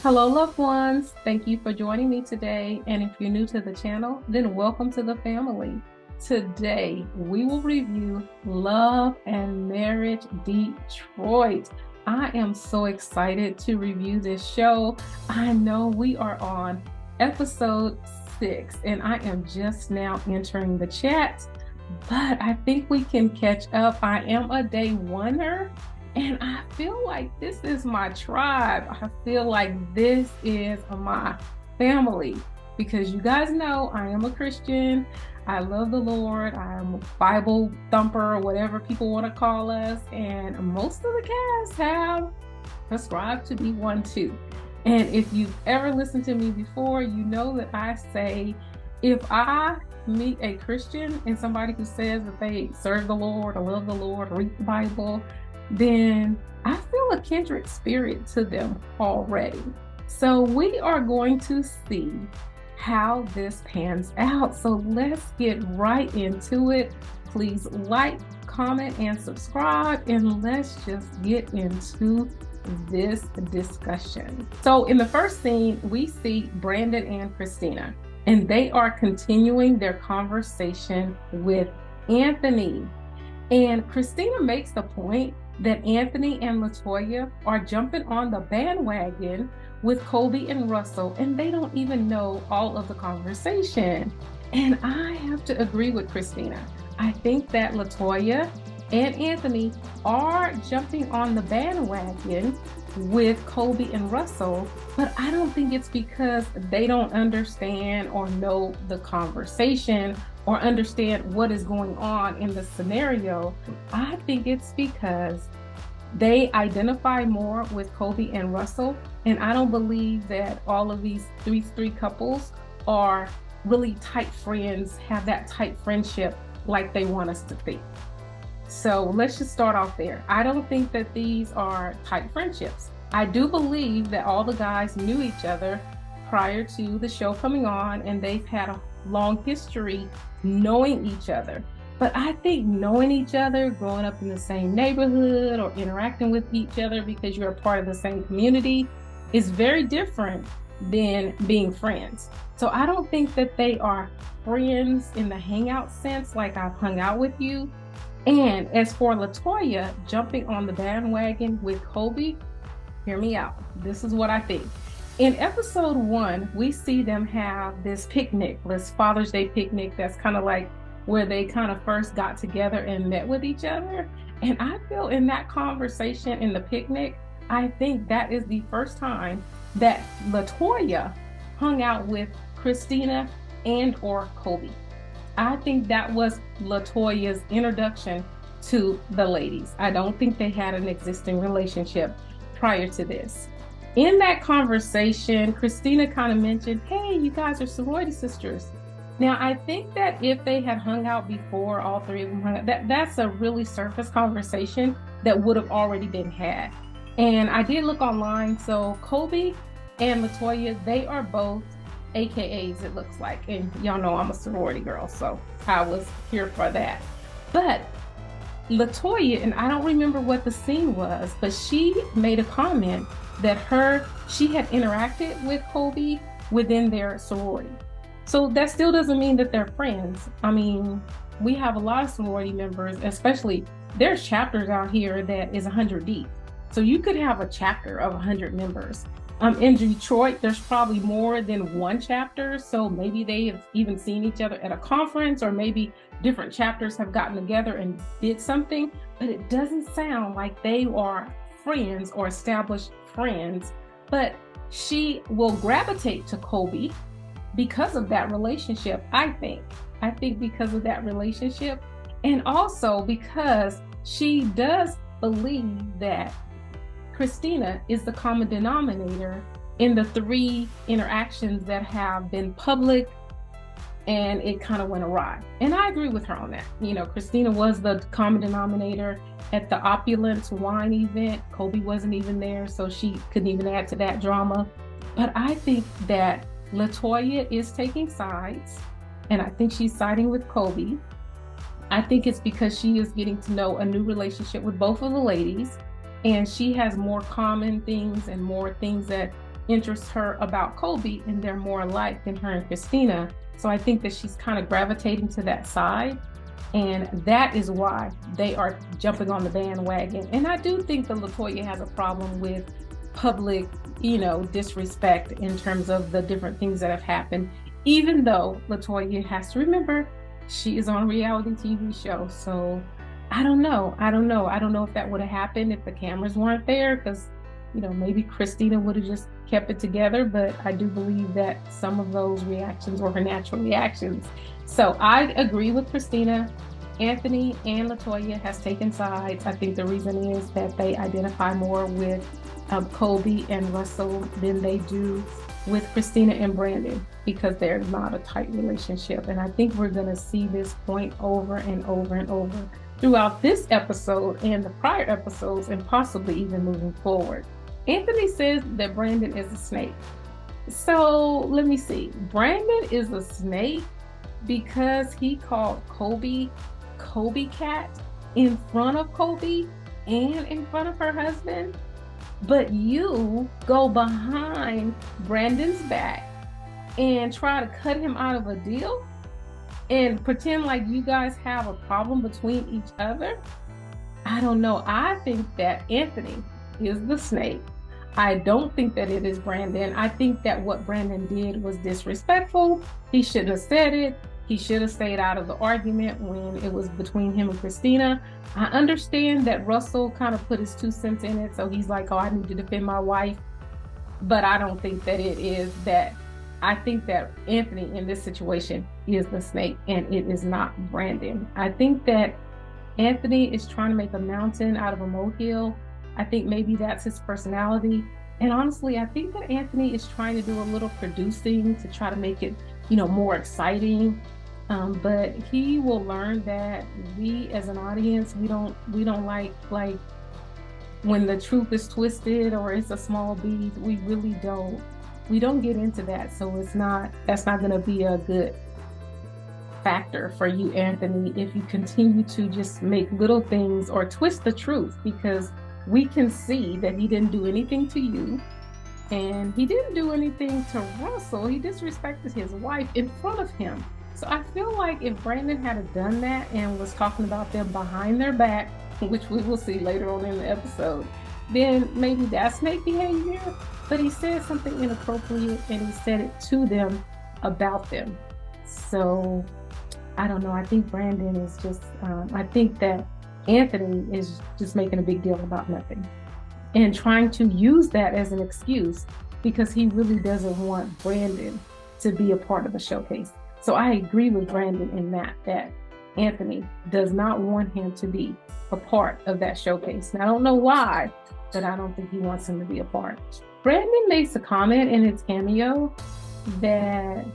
Hello, loved ones. Thank you for joining me today. And if you're new to the channel, then welcome to the family. Today, we will review Love and Marriage Detroit. I am so excited to review this show. I know we are on episode 6, and I am just now entering the chat, but I think we can catch up. I am a day oneer. And I feel like this is my tribe. I feel like this is my family because you guys know I am a Christian. I love the Lord. I'm a Bible thumper, or whatever people want to call us. And most of the cast have prescribed to be one too. And if you've ever listened to me before, you know that I say, if I meet a Christian and somebody who says that they serve the Lord or love the Lord, read the Bible, then I feel a kindred spirit to them already. So we are going to see how this pans out. So let's get right into it. Please like, comment, and subscribe, and let's just get into this discussion. So in the first scene, we see Brandon and Kristina, and they are continuing their conversation with Anthony. And Kristina makes the point that Anthony and LaToya are jumping on the bandwagon with Kolby and Russell, and they don't even know all of the conversation. And I have to agree with Kristina. I think that LaToya and Anthony are jumping on the bandwagon with Kolby and Russell, but I don't think it's because they don't understand or know the conversation or understand what is going on in the scenario. I think it's because they identify more with Kolby and Russell, and I don't believe that all of these three couples are really tight friends, have that tight friendship like they want us to think. So let's just start off there. I don't think that these are tight friendships. I do believe that all the guys knew each other prior to the show coming on, and they've had a long history knowing each other. But I think knowing each other, growing up in the same neighborhood or interacting with each other because you're a part of the same community is very different than being friends. So I don't think that they are friends in the hangout sense, like I've hung out with you. And as for LaToya jumping on the bandwagon with Kolby, hear me out. This is what I think. In episode 1, we see them have this picnic, this Father's Day picnic that's kind of like where they kind of first got together and met with each other. And I feel in that conversation in the picnic, I think that is the first time that LaToya hung out with Kristina and or Kolby. I think that was LaToya's introduction to the ladies. I don't think they had an existing relationship prior to this. In that conversation, Kristina kind of mentioned, hey, you guys are sorority sisters. Now, I think that if they had hung out before, all three of them hung out, that's a really surface conversation that would have already been had. And I did look online, so Kolby and LaToya, they are both AKAs, it looks like. And y'all know I'm a sorority girl, so I was here for that. But LaToya, and I don't remember what the scene was, but she made a comment that she had interacted with Kolby within their sorority. So that still doesn't mean that they're friends. I mean, we have a lot of sorority members, especially there's chapters out here that is 100 deep. So you could have a chapter of 100 members. In Detroit, there's probably more than one chapter. So maybe they have even seen each other at a conference, or maybe different chapters have gotten together and did something, but it doesn't sound like they are friends or established friends. But she will gravitate to Kolby because of that relationship, I think. I think because of that relationship, and also because she does believe that Kristina is the common denominator in the 3 interactions that have been public and it kind of went awry. And I agree with her on that. You know, Kristina was the common denominator at the opulence wine event. Kolby wasn't even there, so she couldn't even add to that drama. But I think that LaToya is taking sides, and I think she's siding with Kolby. I think it's because she is getting to know a new relationship with both of the ladies, and she has more common things and more things that interests her about Kolby, and they're more alike than her and Kristina. So I think that she's kind of gravitating to that side. And that is why they are jumping on the bandwagon. And I do think that LaToya has a problem with public, disrespect in terms of the different things that have happened, even though LaToya has to remember she is on a reality TV show. So I don't know. I don't know if that would have happened if the cameras weren't there, because, maybe Kristina would have just kept it together. But I do believe that some of those reactions were her natural reactions. So I agree with Kristina. Anthony and LaToya has taken sides. I think the reason is that they identify more with Kolby and Russell than they do with Kristina and Brandon, because they're not a tight relationship. And I think we're going to see this point over and over and over throughout this episode and the prior episodes, and possibly even moving forward. Anthony says that Brandon is a snake. So let me see. Brandon is a snake because he called Kolby Cat in front of Kolby and in front of her husband. But you go behind Brandon's back and try to cut him out of a deal and pretend like you guys have a problem between each other. I don't know. I think that Anthony is the snake. I don't think that it is Brandon. I think that what Brandon did was disrespectful. He shouldn't have said it. He should have stayed out of the argument when it was between him and Kristina. I understand that Russell kind of put his 2 cents in it. So he's like, oh, I need to defend my wife. But I don't think that it is that. I think that Anthony in this situation is the snake, and it is not Brandon. I think that Anthony is trying to make a mountain out of a molehill. I think maybe that's his personality. And honestly, I think that Anthony is trying to do a little producing to try to make it, more exciting. But he will learn that we as an audience, we don't like when the truth is twisted or it's a small bead. We really don't get into that. So that's not going to be a good factor for you, Anthony, if you continue to just make little things or twist the truth, because we can see that he didn't do anything to you and he didn't do anything to Russell. He disrespected his wife in front of him. So I feel like if Brandon had done that and was talking about them behind their back, which we will see later on in the episode, then maybe that's snake behavior. But he said something inappropriate and he said it to them about them. So I don't know. I think Brandon is just, I think that Anthony is just making a big deal about nothing and trying to use that as an excuse because he really doesn't want Brandon to be a part of the showcase. So I agree with Brandon in that Anthony does not want him to be a part of that showcase. And I don't know why, but I don't think he wants him to be a part. Brandon makes a comment in his cameo that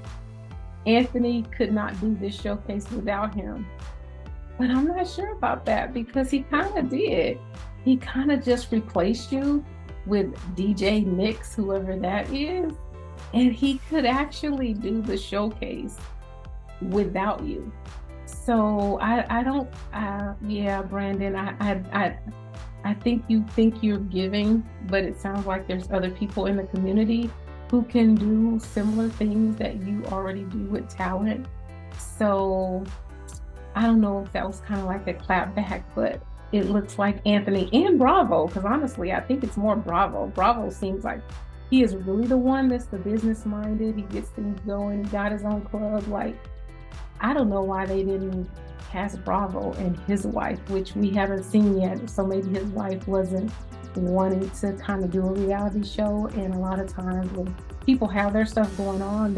Anthony could not do this showcase without him. But I'm not sure about that because he kind of did. He kind of just replaced you with DJ Mix, whoever that is. And he could actually do the showcase without you. So yeah, Brandon, I think you think you're giving, but it sounds like there's other people in the community who can do similar things that you already do with talent. So I don't know if that was kind of like a clap back, but it looks like Anthony and Bravo, because honestly, I think it's more Bravo. Bravo seems like he is really the one that's the business minded. He gets things going. He got his own club. Like, I don't know why they didn't cast Bravo and his wife, which we haven't seen yet. So maybe his wife wasn't wanting to kind of do a reality show. And a lot of times when people have their stuff going on,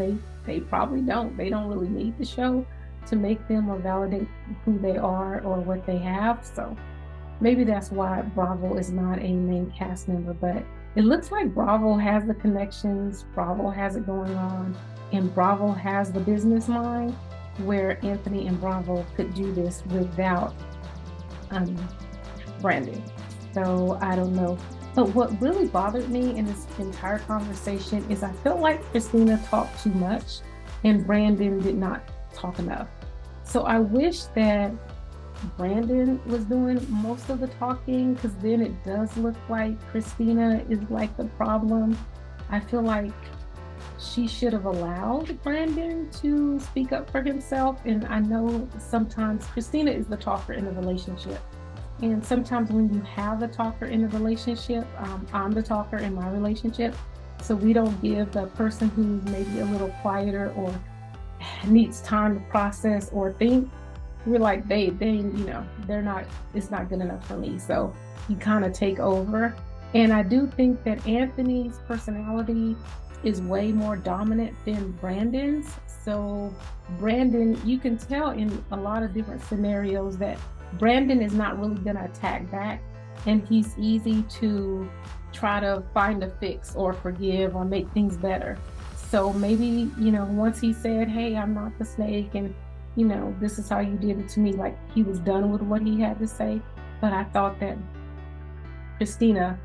they probably don't. They don't really need the show to make them or validate who they are or what they have. So maybe that's why Bravo is not a main cast member, but it looks like Bravo has the connections, Bravo has it going on, and Bravo has the business mind where Anthony and Bravo could do this without Brandon. So I don't know. But what really bothered me in this entire conversation is I felt like Kristina talked too much and Brandon did not talk enough. So I wish that Brandon was doing most of the talking, because then it does look like Kristina is like the problem. I feel like she should have allowed Brandon to speak up for himself. And I know sometimes Kristina is the talker in the relationship. And sometimes when you have a talker in a relationship, I'm the talker in my relationship. So we don't give the person who's maybe a little quieter or needs time to process or think. We're like, they're not, it's not good enough for me. So you kind of take over. And I do think that Anthony's personality is way more dominant than Brandon's. So Brandon, you can tell in a lot of different scenarios that Brandon is not really going to attack back, and he's easy to try to find a fix or forgive or make things better. So maybe, once he said, hey, I'm not the snake, and, this is how you did it to me, like he was done with what he had to say. But I thought that Kristina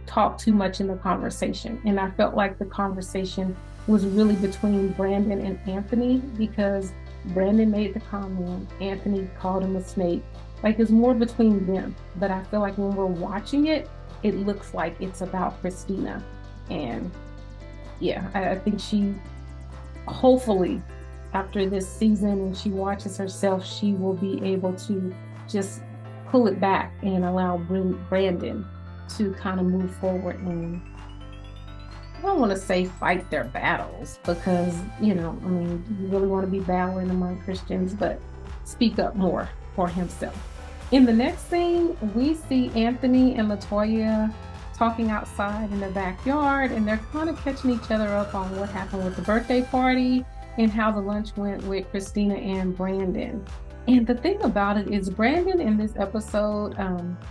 talked too much in the conversation. And I felt like the conversation was really between Brandon and Anthony, because Brandon made the comment, Anthony called him a snake. Like, it's more between them. But I feel like when we're watching it, it looks like it's about Kristina. And yeah, I think she, hopefully, after this season and she watches herself, she will be able to just pull it back and allow Brandon to kind of move forward. And I don't want to say fight their battles, because, you really want to be battling among Christians, but speak up more for himself. In the next scene, we see Anthony and LaToya talking outside in the backyard, and they're kind of catching each other up on what happened with the birthday party and how the lunch went with Kristina and Brandon. And the thing about it is, Brandon in this episode,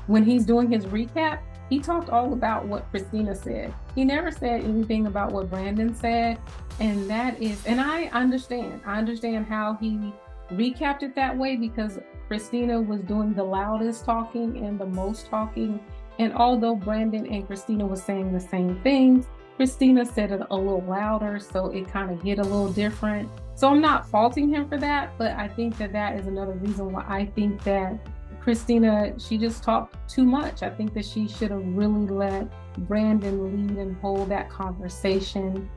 when he's doing his recap, he talked all about what Kristina said. He never said anything about what Brandon said. And I understand how he recapped it that way, because Kristina was doing the loudest talking and the most talking. And although Brandon and Kristina was saying the same things, Kristina said it a little louder, so it kind of hit a little different. So I'm not faulting him for that, but I think that is another reason why I think that Kristina, she just talked too much. I think that she should have really let Brandon lead and hold that conversation.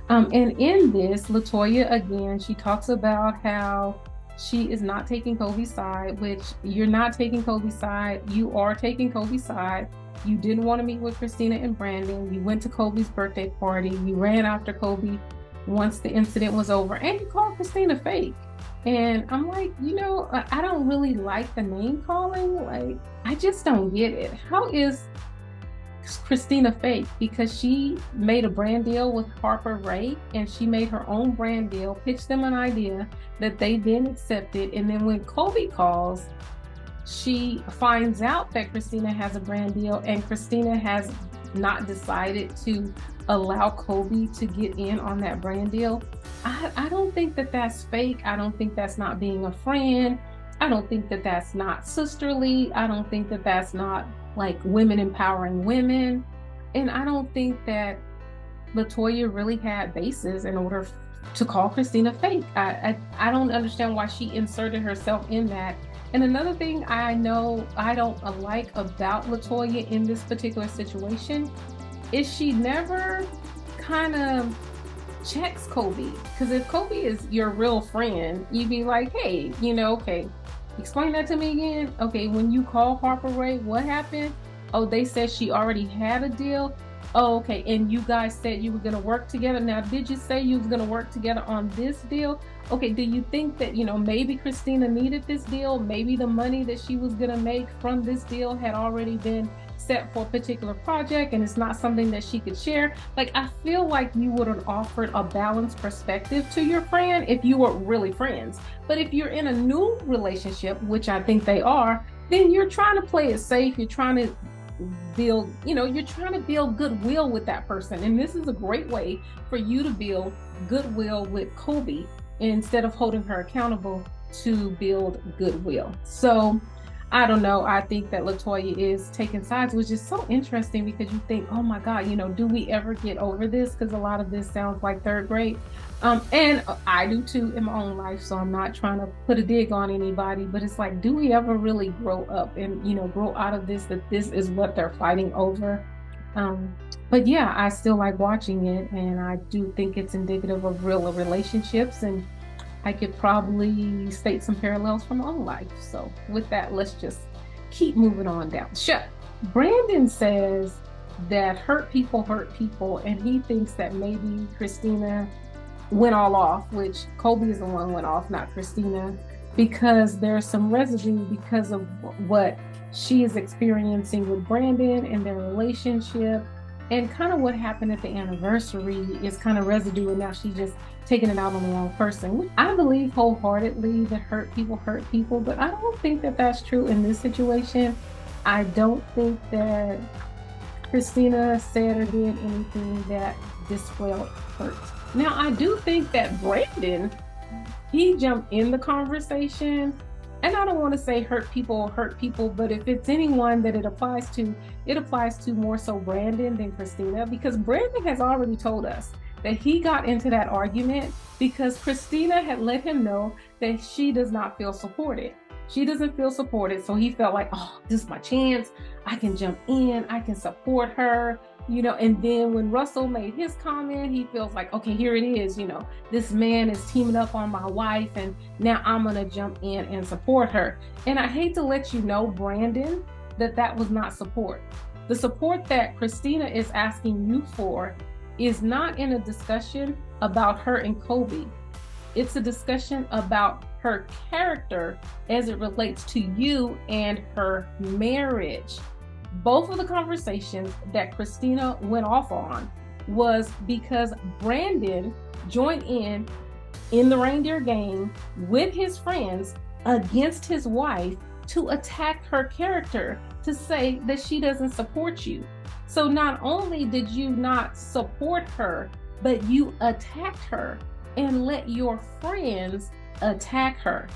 And in this, LaToya, again, she talks about how she is not taking Kolby's side, which you're not taking Kolby's side. You are taking Kolby's side. You didn't want to meet with Kristina and Brandon. You went to Kolby's birthday party. You ran after Kolby once the incident was over, and you called Kristina fake. And I'm like, I don't really like the name calling. Like, I just don't get it. How is Kristina fake? Because she made a brand deal with Harper Ray, and she made her own brand deal, pitched them an idea that they then accepted. And then when Kolby calls, she finds out that Kristina has a brand deal, and Kristina has not decided to allow Kolby to get in on that brand deal. I don't think that that's fake. I don't think that's not being a friend. I don't think that that's not sisterly. I don't think that that's not like women empowering women. And I don't think that LaToya really had basis in order to call Kristina fake. I don't understand why she inserted herself in that. And another thing I know I don't like about LaToya in this particular situation is she never kind of checks Kolby. Because if Kolby is your real friend, you'd be like, hey, okay, explain that to me again. Okay, when you call Harper Ray, what happened? Oh, they said she already had a deal. Oh, okay, and you guys said you were going to work together. Now, did you say you was going to work together on this deal? Okay, do you think that, maybe Kristina needed this deal? Maybe the money that she was going to make from this deal had already been set for a particular project, and it's not something that she could share. Like, I feel like you would have offered a balanced perspective to your friend if you were really friends. But if you're in a new relationship, which I think they are, then you're trying to play it safe. You're trying to build, you're trying to build goodwill with that person. And this is a great way for you to build goodwill with Kolby instead of holding her accountable to build goodwill. So I don't know. I think that LaToya is taking sides, which is so interesting, because you think, oh my God, do we ever get over this? Because a lot of this sounds like third grade. And I do too in my own life. So I'm not trying to put a dig on anybody, but it's like, do we ever really grow up and, grow out of this, that this is what they're fighting over? But yeah, I still like watching it, and I do think it's indicative of real relationships, and I could probably state some parallels from my own life. So with that, let's just keep moving on down. Brandon says that hurt people, and he thinks that maybe Kristina went all off, which Kolby is the one who went off, not Kristina, because there's some residue because of what she is experiencing with Brandon and their relationship, and kind of what happened at the anniversary is kind of residue, and now she's just taking it out on the wrong person. I believe wholeheartedly that hurt people, but I don't think that that's true in this situation. I don't think that Kristina said or did anything that dispelled hurt. Now, I do think that Brandon, he jumped in the conversation, and I don't want to say hurt people, but if it's anyone that it applies to more so Brandon than Kristina, because Brandon has already told us that he got into that argument because Kristina had let him know that she does not feel supported. She doesn't feel supported, so he felt like, oh, this is my chance. I can jump in, I can support her, and then when Russell made his comment, he feels like, okay, here it is, this man is teaming up on my wife, and now I'm gonna jump in and support her. And I hate to let you know, Brandon, that was not support. The support that Kristina is asking you for is not in a discussion about her and Kolby. It's a discussion about her character as it relates to you and her marriage. Both of the conversations that Kristina went off on was because Brandon joined in the reindeer game with his friends against his wife to attack her character, to say that she doesn't support you. So not only did you not support her, but you attacked her and let your friends attack her.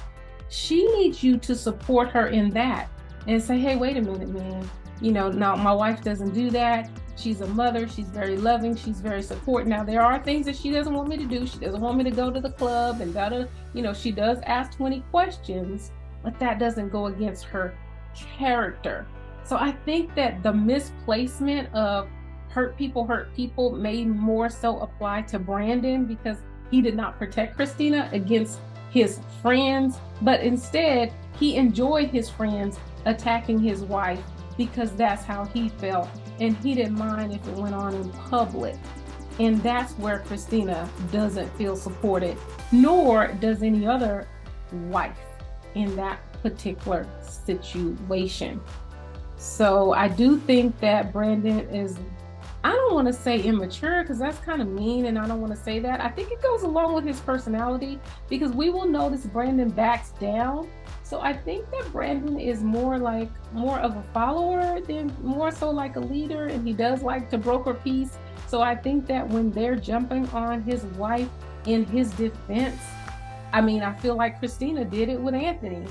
She needs you to support her in that and say, hey, wait a minute, man. Now my wife doesn't do that. She's a mother. She's very loving. She's very supportive. Now, there are things that she doesn't want me to do. She doesn't want me to go to the club and she does ask 20 questions, but that doesn't go against her character. So I think that the misplacement of hurt people may more so apply to Brandon because he did not protect Kristina against his friends, but instead he enjoyed his friends attacking his wife because that's how he felt, and he didn't mind if it went on in public. And that's where Kristina doesn't feel supported, nor does any other wife in that particular situation. So I do think that Brandon is, I don't want to say immature because that's kind of mean, and I don't want to say that. I think it goes along with his personality because we will notice Brandon backs down. So I think that Brandon is more of a follower than more so like a leader, and he does like to broker peace. So I think that when they're jumping on his wife in his defense, I feel like Kristina did it with Anthony.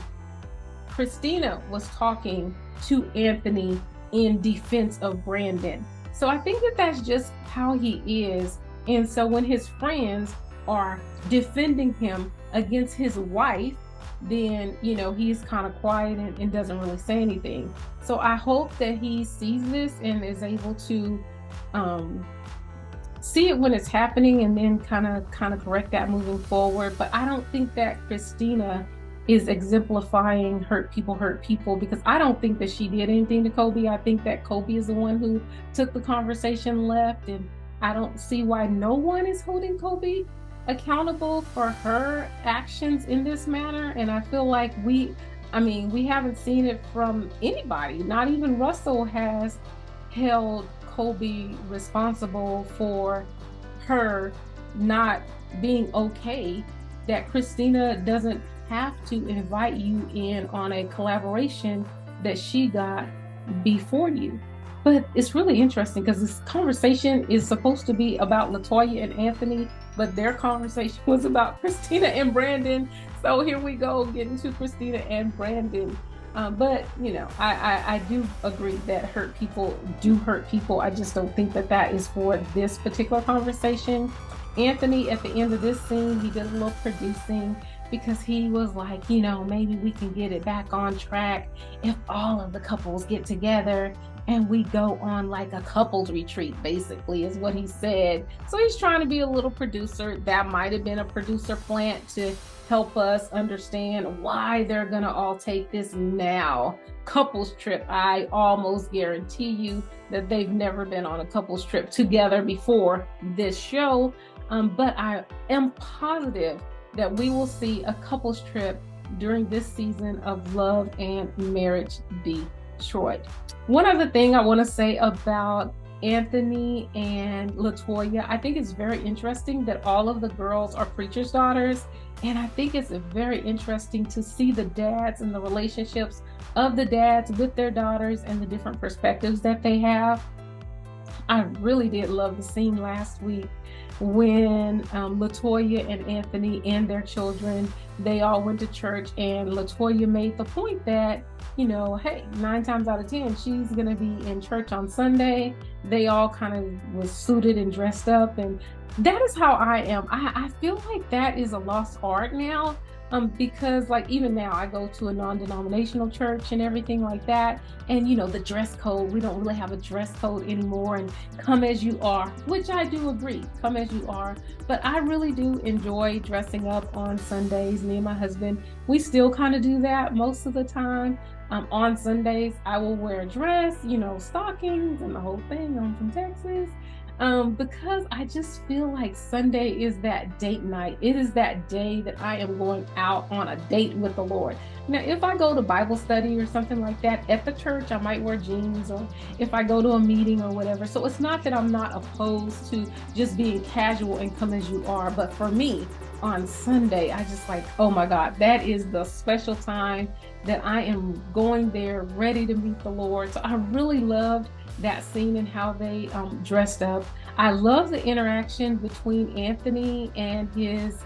Kristina was talking to Anthony in defense of Brandon. So I think that that's just how he is. And so when his friends are defending him against his wife, then, he's kind of quiet and doesn't really say anything. So I hope that he sees this and is able to see it when it's happening and then kind of correct that moving forward. But I don't think that Kristina is exemplifying hurt people because I don't think that she did anything to Kolby. I think that Kolby is the one who took the conversation left, and I don't see why no one is holding Kolby accountable for her actions in this matter. And I feel like we haven't seen it from anybody. Not even Russell has held Kolby responsible for her not being okay, that Kristina doesn't have to invite you in on a collaboration that she got before you. But it's really interesting because this conversation is supposed to be about LaToya and Anthony, but their conversation was about Kristina and Brandon. So here we go, getting to Kristina and Brandon. But I do agree that hurt people do hurt people. I just don't think that is for this particular conversation. Anthony, at the end of this scene, he did a little producing because he was like, maybe we can get it back on track if all of the couples get together and we go on like a couples retreat, basically, is what he said. So he's trying to be a little producer. That might have been a producer plant to help us understand why they're gonna all take this now couples trip. I almost guarantee you that they've never been on a couples trip together before this show. But I am positive that we will see a couples trip during this season of Love and Marriage Detroit. One other thing I want to say about Anthony and LaToya, I think it's very interesting that all of the girls are preachers' daughters. And I think it's very interesting to see the dads and the relationships of the dads with their daughters and the different perspectives that they have. I really did love the scene last week when LaToya and Anthony and their children, they all went to church, and LaToya made the point that, you know, hey, 9 times out of 10, she's going to be in church on Sunday. They all kind of was suited and dressed up, and that is how I am. I feel like that is a lost art now. Because like even now I go to a non-denominational church and everything like that, and you know, the dress code, we don't really have a dress code anymore, and come as you are, which I do agree, come as you are. But I really do enjoy dressing up on Sundays. Me and my husband, we still kind of do that most of the time. On Sundays I will wear a dress, you know, stockings and the whole thing. I'm from Texas. Because I just feel like Sunday is that date night. It is that day that I am going out on a date with the Lord. Now, if I go to Bible study or something like that at the church, I might wear jeans, or if I go to a meeting or whatever. So it's not that I'm not opposed to just being casual and come as you are. But for me, on Sunday, I just like, oh my God, that is the special time that I am going there ready to meet the Lord. So I really loved that scene and how they dressed up. I love the interaction between Anthony and his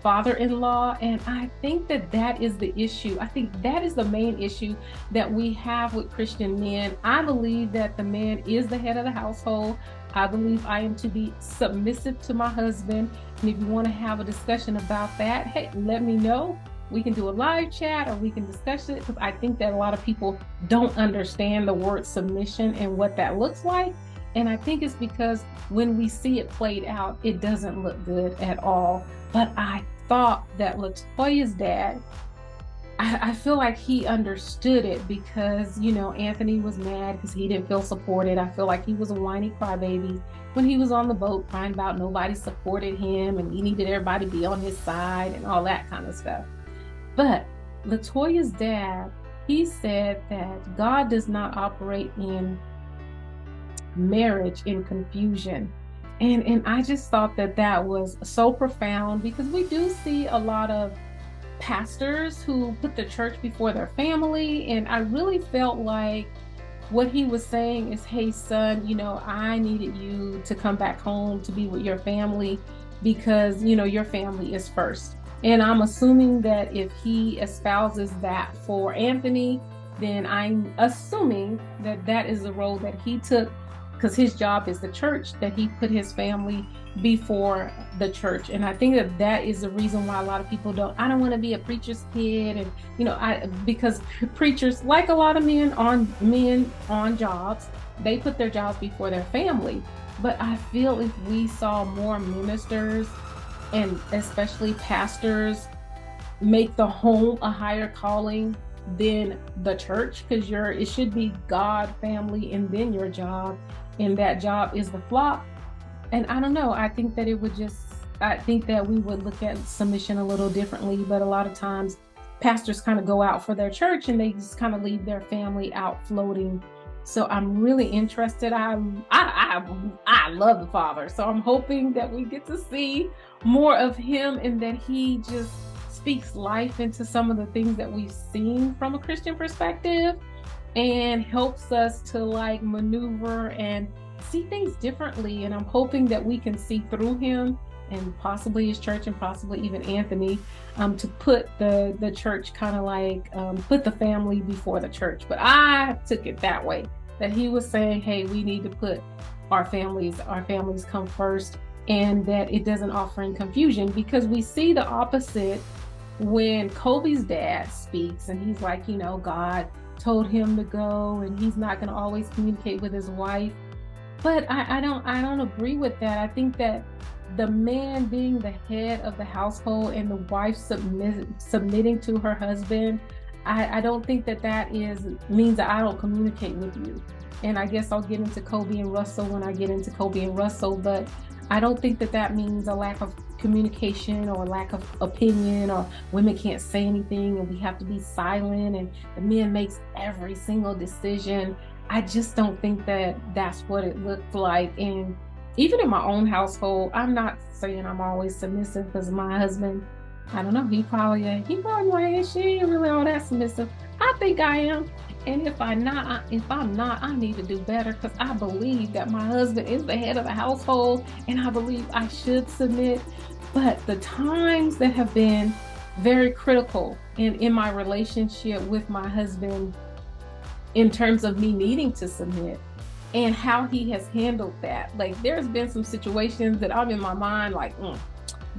father-in-law, and I think that that is the issue. I think that is the main issue that we have with Christian men. I believe that the man is the head of the household. I believe I am to be submissive to my husband, and if you want to have a discussion about that, hey, let me know. We can do a live chat, or we can discuss it, because I think that a lot of people don't understand the word submission and what that looks like. And I think it's because when we see it played out, it doesn't look good at all. But I thought that LaToya's dad, I feel like he understood it, because, you know, Anthony was mad because he didn't feel supported. I feel like he was a whiny crybaby when he was on the boat crying about nobody supported him and he needed everybody to be on his side and all that kind of stuff. But LaToya's dad, he said that God does not operate in marriage in confusion. And I just thought that that was so profound, because we do see a lot of pastors who put the church before their family. And I really felt like what he was saying is, hey, son, you know, I needed you to come back home to be with your family, because, you know, your family is first. And I'm assuming that if he espouses that for Anthony, then I'm assuming that that is the role that he took, because his job is the church, that he put his family before the church. And I think that that is the reason why a lot of people I don't want to be a preacher's kid. And, you know, because preachers, like a lot of men on jobs, they put their jobs before their family. But I feel if we saw more ministers, and especially pastors, make the home a higher calling than the church, because it should be God, family, and then your job, and that job is the flock. And I don't know, I think that we would look at submission a little differently. But a lot of times pastors kind of go out for their church and they just kind of leave their family out floating. So I'm really interested. I love the father. So I'm hoping that we get to see more of him, and that he just speaks life into some of the things that we've seen from a Christian perspective, and helps us to like maneuver and see things differently. And I'm hoping that we can see through him, and possibly his church, and possibly even Anthony, to put the church kind of like put the family before the church. But I took it that way, that he was saying, hey, we need to put our families come first, and that it doesn't offer in confusion. Because we see the opposite when Kolby's dad speaks, and he's like, you know, God told him to go, and he's not going to always communicate with his wife. But I don't agree with that. I think that the man being the head of the household and the wife submitting to her husband, I don't think that means that I don't communicate with you. And I guess I'll get into Kolby and Russell when I get into Kolby and Russell, but I don't think that means a lack of communication or lack of opinion, or women can't say anything and we have to be silent and the man makes every single decision. I just don't think that that's what it looked like. And even in my own household, I'm not saying I'm always submissive, because my husband, I don't know, he probably like, she ain't really all that submissive. I think I am. And if I'm not, I need to do better, because I believe that my husband is the head of the household and I believe I should submit. But the times that have been very critical in my relationship with my husband, in terms of me needing to submit and how he has handled that, like there's been some situations that I'm in my mind like,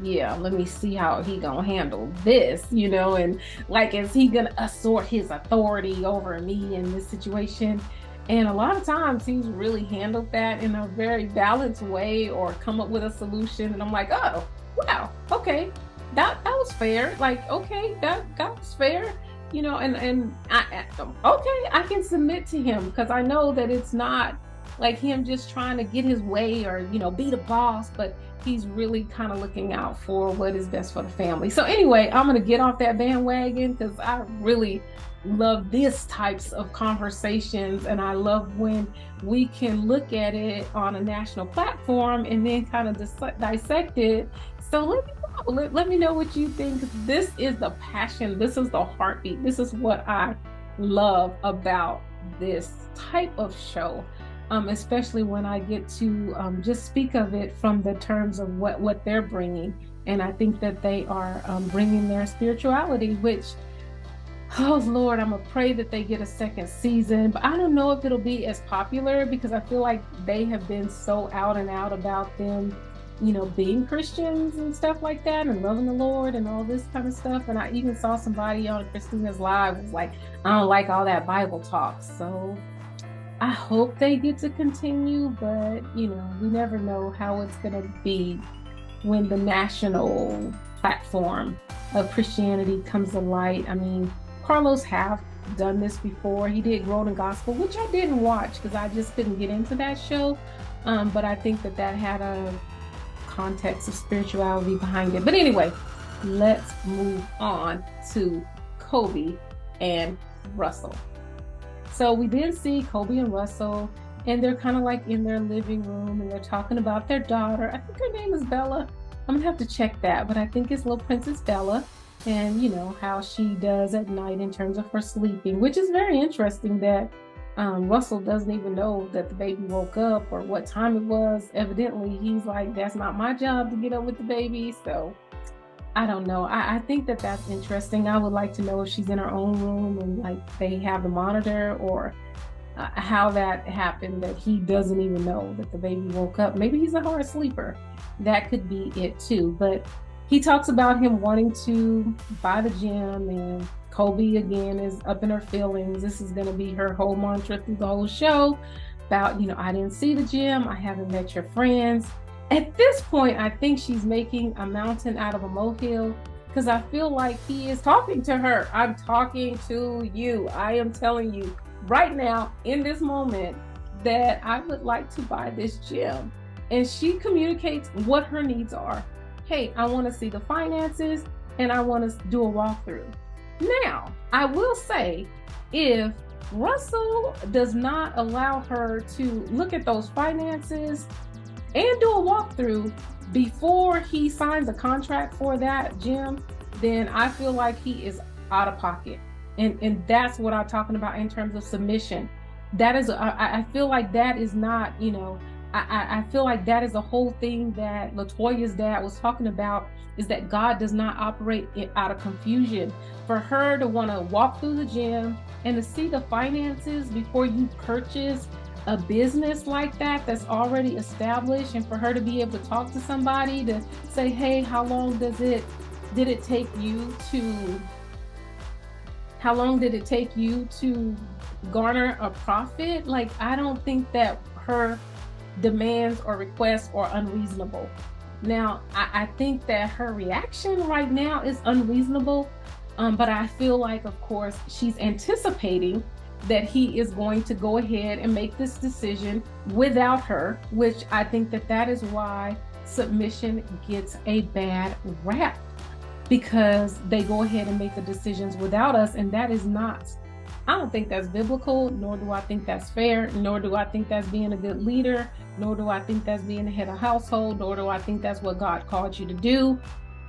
yeah, let me see how he gonna handle this, and like, is he gonna assert his authority over me in this situation? And a lot of times he's really handled that in a very balanced way, or come up with a solution, and I'm like, oh wow, okay, that was fair, like, okay, that was fair, and I can submit to him, because I know that it's not like him just trying to get his way or be the boss, but he's really kind of looking out for what is best for the family. So anyway, I'm going to get off that bandwagon, because I really love these types of conversations, and I love when we can look at it on a national platform and then kind of dissect it. So let me know what you think. This is the passion, this is the heartbeat, this is what I love about this type of show. Especially when I get to just speak of it from the terms of what they're bringing. And I think that they are bringing their spirituality, which, oh Lord, I'm gonna pray that they get a second season, but I don't know if it'll be as popular, because I feel like they have been so out and out about them, being Christians and stuff like that, and loving the Lord and all this kind of stuff. And I even saw somebody on Kristina's live was like, I don't like all that Bible talk. So I hope they get to continue, but we never know how it's going to be when the national platform of Christianity comes to light. I mean, Carlos have done this before. He did Growing in Gospel, which I didn't watch because I just couldn't get into that show. But I think that had a context of spirituality behind it. But anyway, let's move on to Kolby and Russell. So we did see Kolby and Russell, and they're kind of like in their living room, and they're talking about their daughter. I think her name is Bella. I'm gonna have to check that, but I think it's little Princess Bella, and how she does at night in terms of her sleeping, which is very interesting that Russell doesn't even know that the baby woke up or what time it was. Evidently, he's like, that's not my job to get up with the baby. So I don't know. I think that's interesting. I would like to know if she's in her own room and like they have the monitor, or how that happened, that he doesn't even know that the baby woke up. Maybe he's a hard sleeper. That could be it too. But he talks about him wanting to buy the gym, and Kolby again is up in her feelings. This is going to be her whole mantra through the whole show about, I didn't see the gym. I haven't met your friends. At this point, I think she's making a mountain out of a molehill, because I feel like he is talking to her. I'm talking to you. I am telling you right now in this moment that I would like to buy this gym. And she communicates what her needs are. Hey, I want to see the finances and I want to do a walkthrough. Now, I will say, if Russell does not allow her to look at those finances and do a walkthrough before he signs a contract for that gym, then I feel like he is out of pocket. And that's what I'm talking about in terms of submission. That is, I feel like that is not, I feel like that is the whole thing that LaToya's dad was talking about, is that God does not operate out of confusion. For her to want to walk through the gym and to see the finances before you purchase a business like that that's already established, and for her to be able to talk to somebody to say, hey, how long did it take you to how long did it take you to garner a profit? Like, I don't think that her demands or requests are unreasonable. Now, I think that her reaction right now is unreasonable, but I feel like, of course, she's anticipating that he is going to go ahead and make this decision without her, which I think that that is why submission gets a bad rap, because they go ahead and make the decisions without us, and that is not, I don't think that's biblical, nor do I think that's fair, nor do I think that's being a good leader, nor do I think that's being the head of household, nor do I think that's what God called you to do.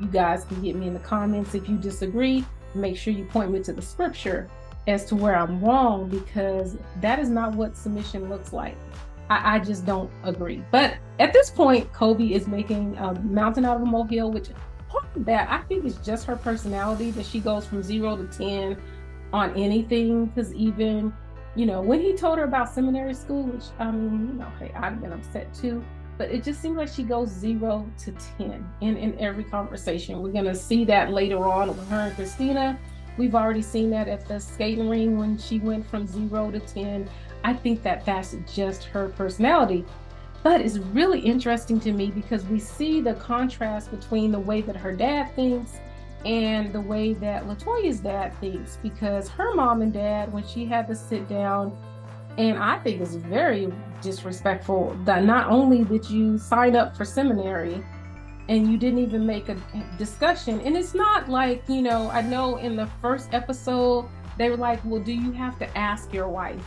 You guys can get me in the comments if you disagree. Make sure you point me to the scripture as to where I'm wrong, because that is not what submission looks like. I just don't agree. But at this point, Kolby is making a mountain out of a molehill, which part of that I think is just her personality, that she goes from 0 to 10 on anything. Because even, you know, when he told her about seminary school, which I mean, you know, hey, I'd have been upset too, but it just seems like she goes 0 to 10 in every conversation. We're going to see that later on with her and Kristina. We've already seen that at the skating ring when she went from 0 to 10. I think that that's just her personality. But it's really interesting to me because we see the contrast between the way that her dad thinks and the way that LaToya's dad thinks, because her mom and dad, when she had to sit down, and I think it's very disrespectful that not only did you sign up for seminary and you didn't even make a discussion. And it's not like, you know, I know in the first episode, they were like, well, do you have to ask your wife?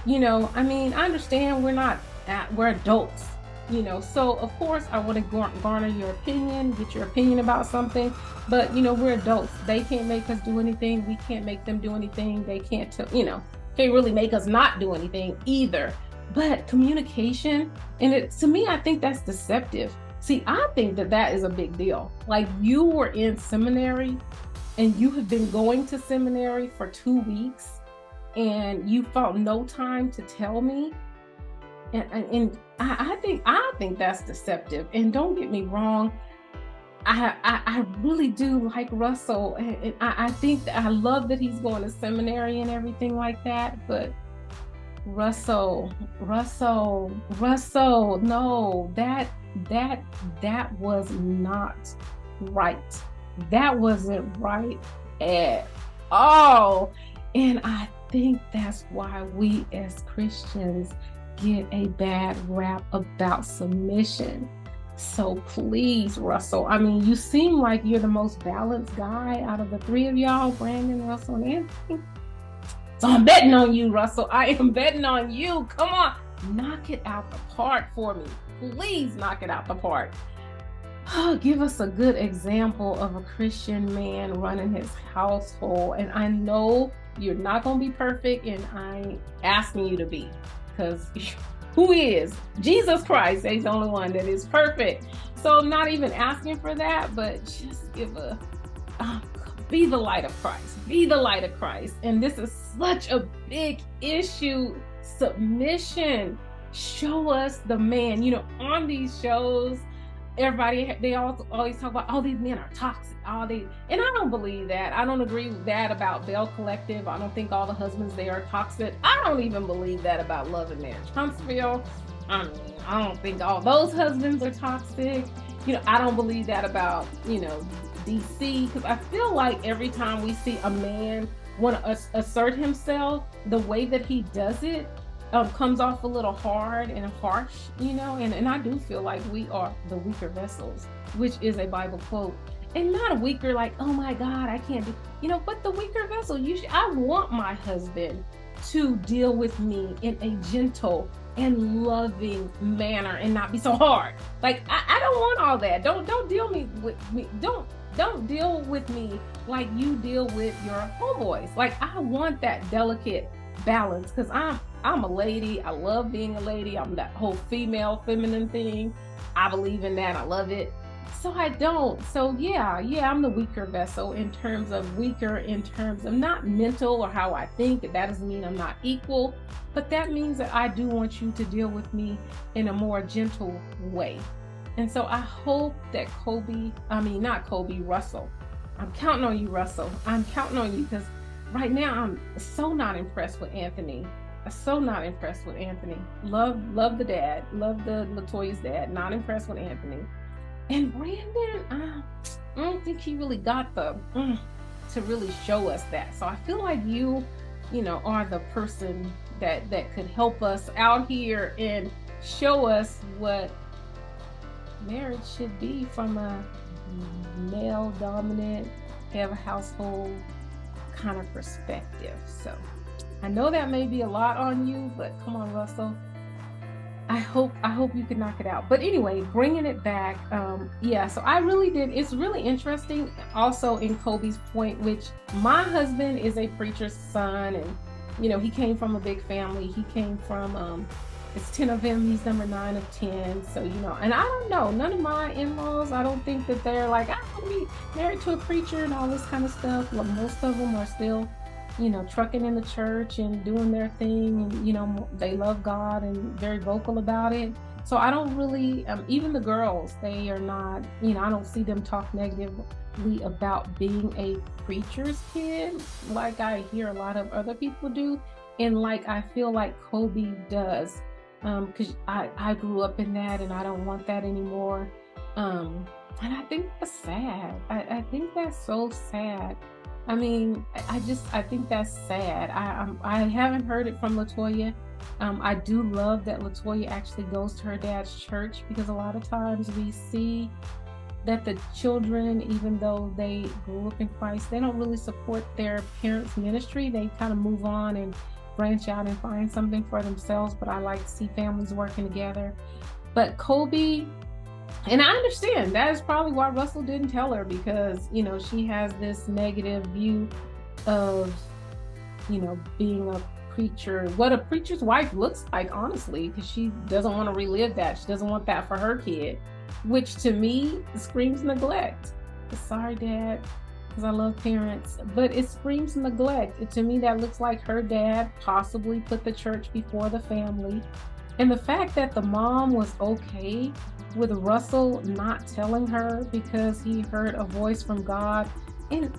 You know, I mean, I understand we're adults, you know, so of course I want to garner your opinion, get your opinion about something, but you know, we're adults. They can't make us do anything. We can't make them do anything. They can't, you know, can't really make us not do anything either. But communication, and it, to me, I think that's deceptive. See, I think that that is a big deal. Like, you were in seminary and you have been going to seminary for 2 weeks and you found no time to tell me. And I think that's deceptive. And don't get me wrong, I really do like Russell. And I think that I love that he's going to seminary and everything like that. But Russell, no, that was not right. That wasn't right at all. And I think that's why we as Christians get a bad rap about submission. So please, Russell, I mean, you seem like you're the most balanced guy out of the three of y'all, Brandon, Russell, and Anthony. So I'm betting on you, Russell. I am betting on you. Come on, knock it out the park for me. Please knock it out the park. Oh, give us a good example of a Christian man running his household. And I know you're not going to be perfect, and I ain't asking you to be, because who is? Jesus Christ. He's the only one that is perfect. So I'm not even asking for that, but just give be the light of Christ. Be the light of Christ. And this is such a big issue. Submission. Show us the man. You know, on these shows, everybody, they always talk about, all these men are toxic. And I don't believe that. I don't agree with that about Bell Collective. I don't think all the husbands there are toxic. I don't even believe that about Love and Marriage Huntsville. I mean, I don't think all those husbands are toxic. You know, I don't believe that about, you know, DC, because I feel like every time we see a man want to assert himself, the way that he does it comes off a little hard and harsh, you know, and I do feel like we are the weaker vessels, which is a Bible quote. And not a weaker like, oh my God, I can't do, you know, but the weaker vessel. I want my husband to deal with me in a gentle and loving manner and not be so hard. Like, I don't want all that. Don't deal with me. Don't deal with me like you deal with your homeboys. Like, I want that delicate balance, because I'm a lady. I love being a lady. I'm that whole female feminine thing. I believe in that. I love it. So I don't. So yeah, I'm the weaker vessel in terms of not mental or how I think. That doesn't mean I'm not equal, but that means that I do want you to deal with me in a more gentle way. And so I hope that Russell, I'm counting on you, Russell. I'm counting on you, because right now I'm so not impressed with Anthony. So not impressed with Anthony. Love the dad. Love the LaToya's dad. Not impressed with Anthony. And Brandon, I don't think he really got the to really show us that. So I feel like you are the person that could help us out here and show us what marriage should be from a male dominant, have a household kind of perspective. So I know that may be a lot on you, but come on, Russell. I hope you can knock it out. But anyway, bringing it back, yeah, so I really did. It's really interesting also in Kolby's point, which my husband is a preacher's son, and he came from a big family. He came from it's 10 of him, he's number 9 of 10. So and I don't know, none of my in-laws, I don't think that they're like, I want to be married to a preacher and all this kind of stuff. Well, most of them are still trucking in the church and doing their thing, and they love God and very vocal about it. So I don't really even the girls, they are not, I don't see them talk negatively about being a preacher's kid like I hear a lot of other people do, and like I feel like Kolby does, because I grew up in that and I don't want that anymore, and I think that's sad. I think that's so sad. I mean, I think that's sad. I haven't heard it from LaToya. I do love that LaToya actually goes to her dad's church, because a lot of times we see that the children, even though they grew up in Christ, they don't really support their parents' ministry. They kind of move on and branch out and find something for themselves. But I like to see families working together. But Kolby, and I understand that is probably why Russell didn't tell her, because she has this negative view of being a preacher, what a preacher's wife looks like, honestly, because she doesn't want to relive that. She doesn't want that for her kid, which to me screams neglect. Sorry, Dad, because I love parents, but it screams neglect. To me, that looks like her dad possibly put the church before the family. And the fact that the mom was okay with Russell not telling her because he heard a voice from God. And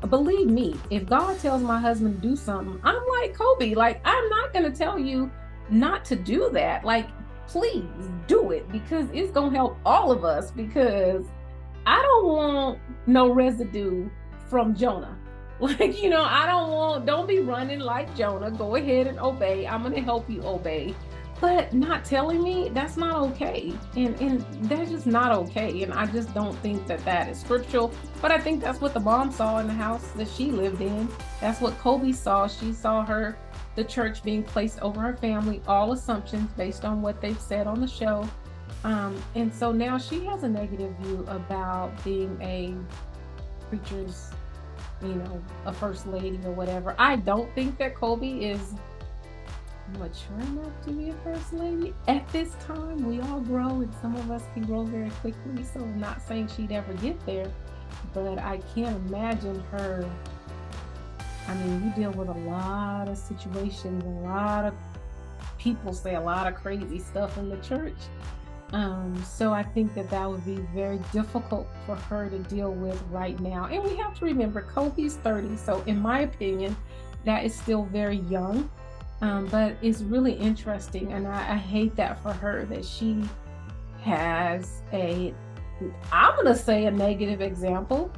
believe me, if God tells my husband to do something, I'm like Kolby, like, I'm not going to tell you not to do that. Like, please do it, because it's going to help all of us, because I don't want no residue from Jonah. Like, don't be running like Jonah. Go ahead and obey. I'm going to help you obey. But not telling me, that's not okay. And that's just not okay. And I just don't think that is scriptural. But I think that's what the mom saw in the house that she lived in. That's what Kolby saw. She saw the church being placed over her family, all assumptions based on what they've said on the show. And so now she has a negative view about being a preacher's, a first lady or whatever. I don't think that Kolby is mature enough to be a first lady at this time. We all grow, and some of us can grow very quickly, so I'm not saying she'd ever get there, but I can't imagine her. I mean, you deal with a lot of situations, a lot of people say a lot of crazy stuff in the church, so I think that would be very difficult for her to deal with right now. And we have to remember, Kolby's 30, so in my opinion, that is still very young. But it's really interesting, and I hate that for her, that she has I'm going to say a negative example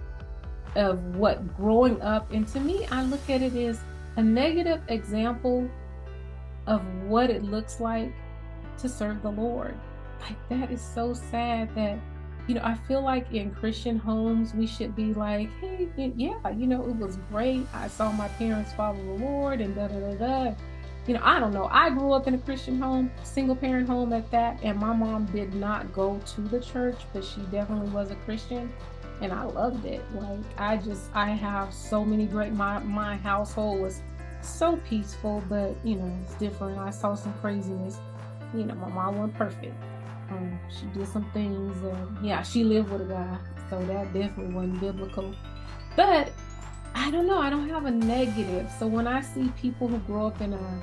of what growing up, and to me, I look at it as a negative example of what it looks like to serve the Lord. Like, that is so sad that, I feel like in Christian homes, we should be like, hey, yeah, it was great. I saw my parents follow the Lord and da-da-da-da. I don't know. I grew up in a Christian home, single parent home at that, and my mom did not go to the church, but she definitely was a Christian, and I loved it. Like, I have so many great, my household was so peaceful, but, it's different. I saw some craziness. My mom wasn't perfect. She did some things, and yeah, she lived with a guy, so that definitely wasn't biblical. But I don't know, I don't have a negative. So when I see people who grow up in a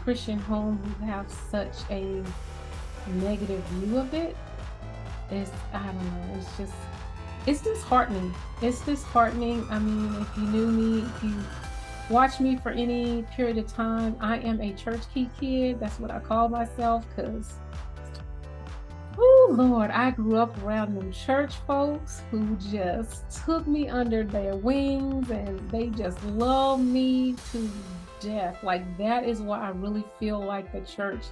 Christian home who have such a negative view of it, I don't know, it's disheartening. It's disheartening. I mean, if you knew me, if you watch me for any period of time, I am a church kid. That's what I call myself, because oh Lord, I grew up around them church folks who just took me under their wings and they just love me to death. Like, that is why I really feel like the church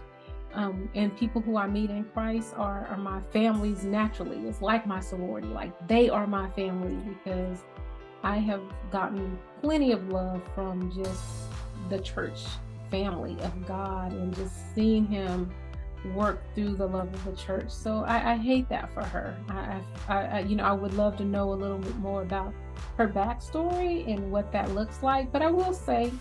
and people who I meet in Christ are my families naturally. It's like my sorority, like they are my family, because I have gotten plenty of love from just the church family of God and just seeing him work through the love of the church. So I hate that for her. I would love to know a little bit more about her backstory and what that looks like. But I will say,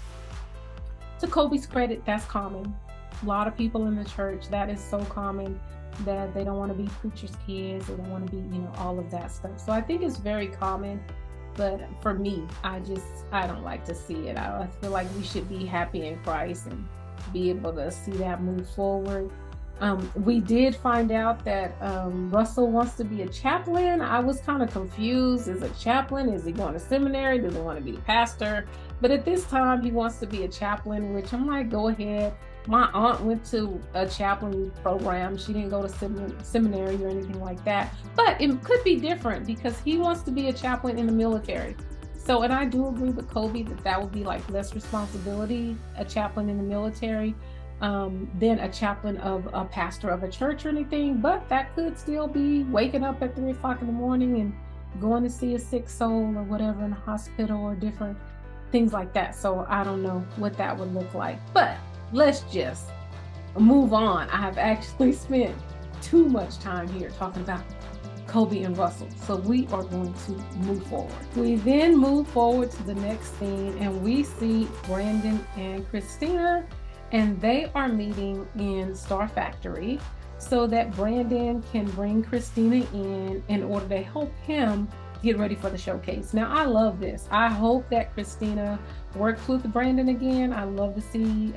to Kolby's credit, that's common. A lot of people in the church, that is so common, that they don't want to be preachers' kids. They don't want to be, all of that stuff. So I think it's very common. But for me, I don't like to see it. I feel like we should be happy in Christ and be able to see that move forward. We did find out that Russell wants to be a chaplain. I was kind of confused. Is a chaplain? Is he going to seminary? Does he want to be a pastor? But at this time, he wants to be a chaplain, which I'm like, go ahead. My aunt went to a chaplain program. She didn't go to seminary or anything like that. But it could be different because he wants to be a chaplain in the military. So, and I do agree with Kolby that would be like less responsibility, a chaplain in the military, than a chaplain of a pastor of a church or anything. But that could still be waking up at 3 o'clock in the morning and going to see a sick soul or whatever in a hospital or different things like that. So I don't know what that would look like. But let's just move on. I have actually spent too much time here talking about Kolby and Russell. So we are going to move forward. We then move forward to the next scene and we see Brandon and Kristina, and they are meeting in Star Factory so that Brandon can bring Kristina in order to help him get ready for the showcase. Now, I love this. I hope that Kristina works with Brandon again. I love to see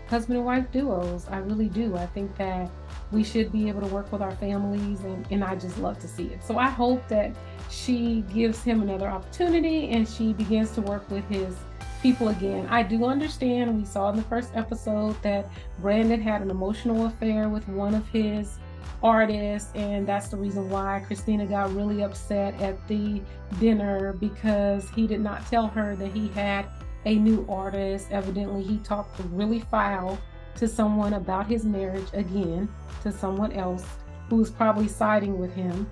husband and wife duos. I really do. I think that we should be able to work with our families, and I just love to see it. So I hope that she gives him another opportunity and she begins to work with his people again. I do understand, we saw in the first episode that Brandon had an emotional affair with one of his artists, and that's the reason why Kristina got really upset at the dinner, because he did not tell her that he had a new artist. Evidently, he talked really foul to someone about his marriage again, to someone else who was probably siding with him.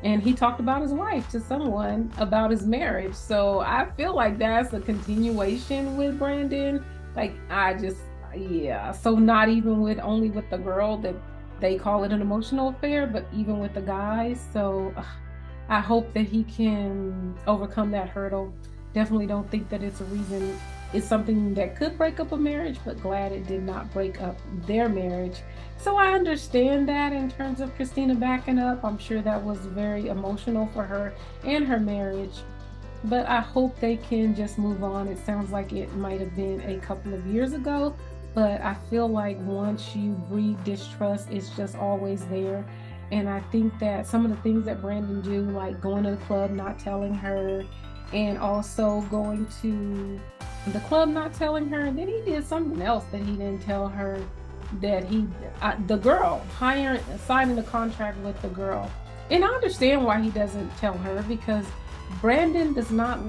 And he talked about his wife to someone about his marriage. So I feel like that's a continuation with Brandon. Like, yeah. So not even only with the girl, that they call it an emotional affair, but even with the guys. So I hope that he can overcome that hurdle. Definitely don't think that it's something that could break up a marriage, but glad it did not break up their marriage. So I understand that in terms of Kristina backing up. I'm sure that was very emotional for her and her marriage, but I hope they can just move on. It sounds like it might have been a couple of years ago, but I feel like once you breed distrust, it's just always there. And I think that some of the things that Brandon do, like going to the club, not telling her, and also going to the club, not telling her, and then he did something else that he didn't tell her, that the girl signing the contract with the girl. And I understand why he doesn't tell her, because Brandon does not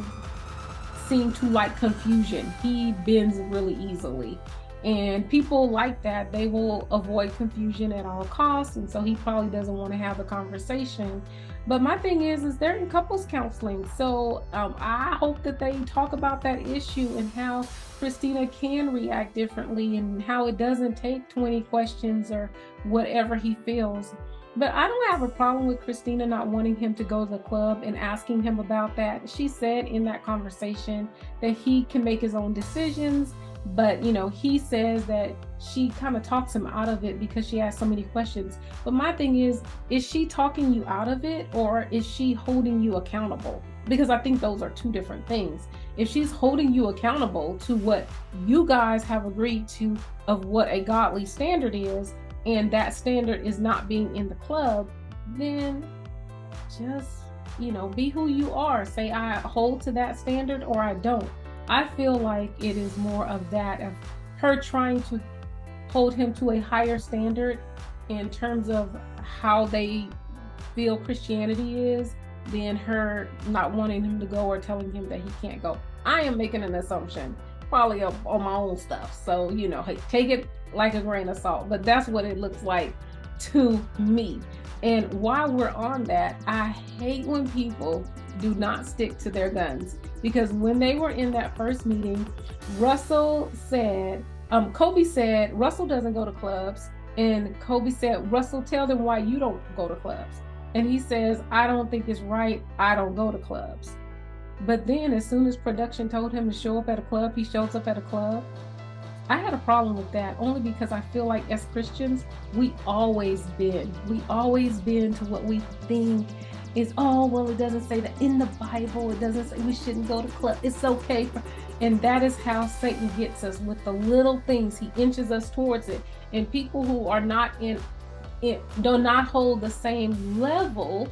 seem to like confusion. He bends really easily, and people like that, they will avoid confusion at all costs, and so he probably doesn't want to have the conversation. But my thing is they're in couples counseling, so I hope that they talk about that issue and how Kristina can react differently, and how it doesn't take 20 questions or whatever he feels. But I don't have a problem with Kristina not wanting him to go to the club and asking him about that. She said in that conversation that he can make his own decisions, but he says that she kind of talks him out of it because she asked so many questions. But my thing is she talking you out of it, or is she holding you accountable? Because I think those are two different things. If she's holding you accountable to what you guys have agreed to of what a godly standard is, and that standard is not being in the club, then just be who you are. Say, I hold to that standard or I don't. I feel like it is more of that, of her trying to hold him to a higher standard in terms of how they feel Christianity is, than her not wanting him to go or telling him that he can't go. I am making an assumption, probably on my own stuff. So, you know, hey, take it like a grain of salt, but that's what it looks like to me. And while we're on that, I hate when people do not stick to their guns, because when they were in that first meeting, Russell said, Kolby said, Russell doesn't go to clubs. And Kolby said, Russell, tell them why you don't go to clubs. And he says, I don't think it's right. I don't go to clubs. But then as soon as production told him to show up at a club, he shows up at a club. I had a problem with that, only because I feel like as Christians, we always bend to what we think is, oh, well, it doesn't say that in the Bible. It doesn't say we shouldn't go to club. It's okay. And that is how Satan gets us with the little things. He inches us towards it. And people who are not do not hold the same level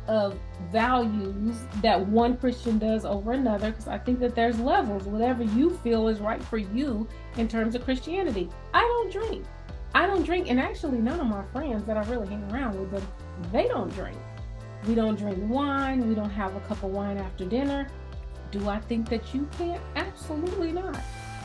of values that one Christian does over another, because I think that there's levels, whatever you feel is right for you in terms of Christianity. I don't drink, and actually none of my friends that I really hang around with them, they don't drink. We don't drink wine. We don't have a cup of wine after dinner. Do I think that you can't? Absolutely not.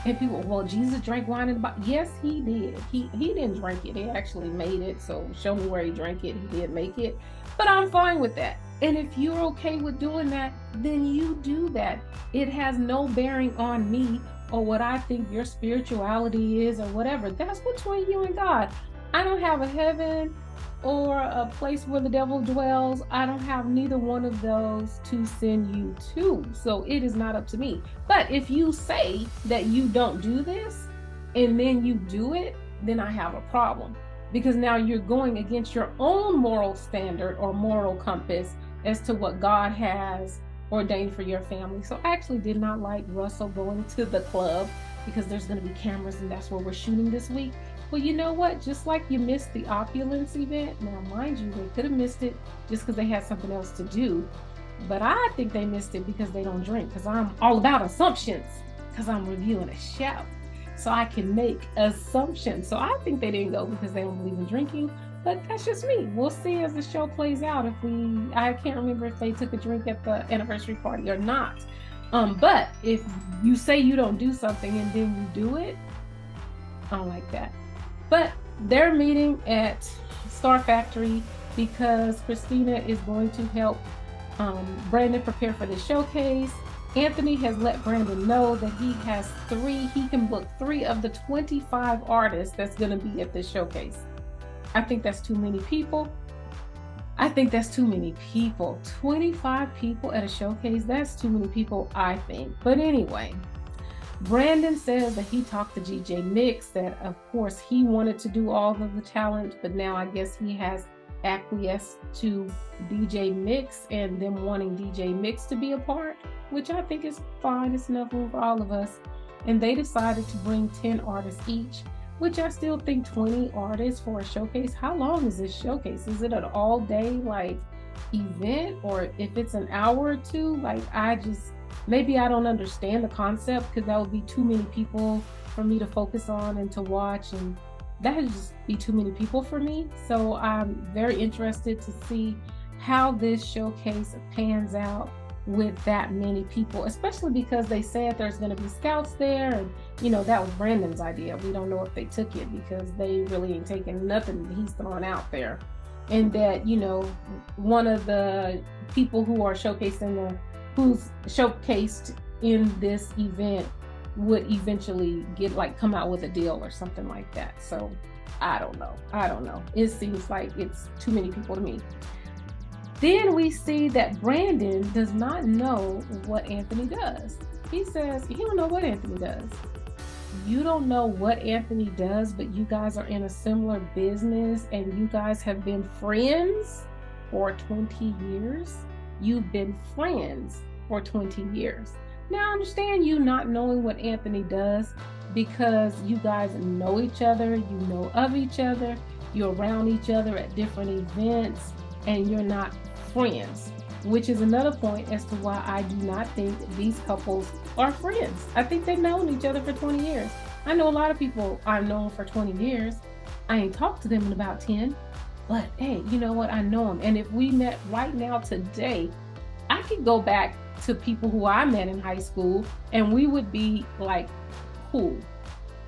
And people, well, Jesus drank wine in the Bible. Yes, he did. He didn't drink it. He actually made it. So show me where he drank it. He did make it. But I'm fine with that. And if you're okay with doing that, then you do that. It has no bearing on me or what I think your spirituality is or whatever. That's between you and God. I don't have a heaven or a place where the devil dwells. I don't have neither one of those to send you to. So it is not up to me. But if you say that you don't do this and then you do it, then I have a problem. Because now you're going against your own moral standard or moral compass as to what God has ordained for your family. So I actually did not like Russell going to the club, because there's going to be cameras and that's where we're shooting this week. Well, you know what? Just like you missed the opulence event, now mind you, they could have missed it just because they had something else to do. But I think they missed it because they don't drink, because I'm all about assumptions, because I'm reviewing a show. So I can make assumptions. So I think they didn't go because they don't believe in drinking, but that's just me. We'll see as the show plays out I can't remember if they took a drink at the anniversary party or not. But if you say you don't do something and then you do it, I don't like that. But they're meeting at Star Factory because Kristina is going to help Brandon prepare for the showcase. Anthony has let Brandon know that he can book 3 of the 25 artists that's going to be at this showcase. I think that's too many people. 25 people at a showcase, that's too many people, I think. But anyway, Brandon says that he talked to DJ Mix, that of course he wanted to do all of the talent, but now I guess he has acquiesced to DJ Mix and them wanting DJ Mix to be a part, which I think is fine. It's enough room for all of us. And they decided to bring 10 artists each, which I still think 20 artists for a showcase. How long is this showcase? Is it an all day event, or if it's an hour or two? Maybe I don't understand the concept, because that would be too many people for me to focus on and to watch, and that would just be too many people for me. So I'm very interested to see how this showcase pans out with that many people, especially because they said there's going to be scouts there, and that was Brandon's idea. We don't know if they took it, because they really ain't taking nothing that he's throwing out there. And that one of the people who's showcased in this event would eventually come out with a deal or something like that. So I don't know. It seems like it's too many people to me. Then we see that Brandon does not know what Anthony does. He says he don't know what Anthony does. You don't know what Anthony does, but you guys are in a similar business and you guys have been friends for 20 years. You've been friends for 20 years. Now I understand you not knowing what Anthony does, because you guys know each other, you know of each other, you're around each other at different events, and you're not friends. which is another point as to why I do not think these couples are friends. I think they've known each other for 20 years. I know a lot of people I've known for 20 years. I ain't talked to them in about 10, but hey, you know what? I know them. And if we met right now today, I could go back to people who I met in high school and we would be like, cool.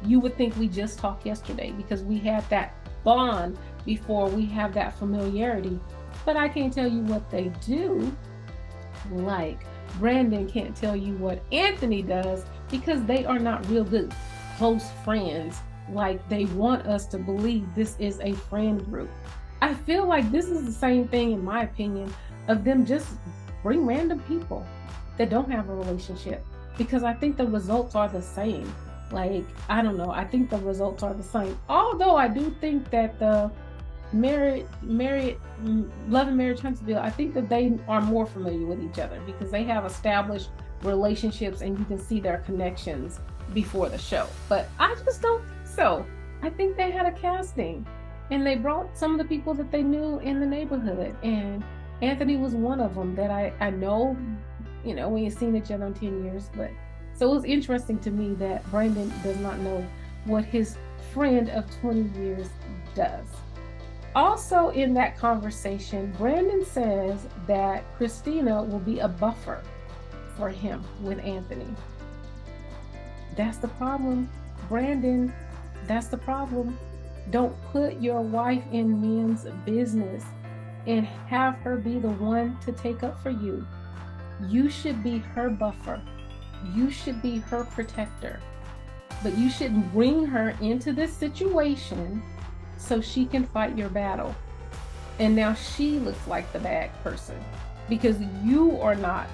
You would think we just talked yesterday because we had that bond before we have that familiarity. But I can't tell you what they do. Like Brandon can't tell you what Anthony does because they are not real good close friends. Like they want us to believe this is a friend group. I feel like this is the same thing, in my opinion, of them just bring random people that don't have a relationship, because I think the results are the same. Like, I don't know. I think the results are the same. Although I do think that the Love and Marriage Huntsville, I think that they are more familiar with each other because they have established relationships and you can see their connections before the show. But I just don't think so. I think they had a casting and they brought some of the people that they knew in the neighborhood. And Anthony was one of them that I know, you know, we ain't seen each other in 10 years, but so it was interesting to me that Brandon does not know what his friend of 20 years does. Also in that conversation, Brandon says that Kristina will be a buffer for him with Anthony. That's the problem, Brandon. That's the problem. Don't put your wife in men's business and have her be the one to take up for you. You should be her buffer. You should be her protector. But you shouldn't bring her into this situation so she can fight your battle. And now she looks like the bad person because you are not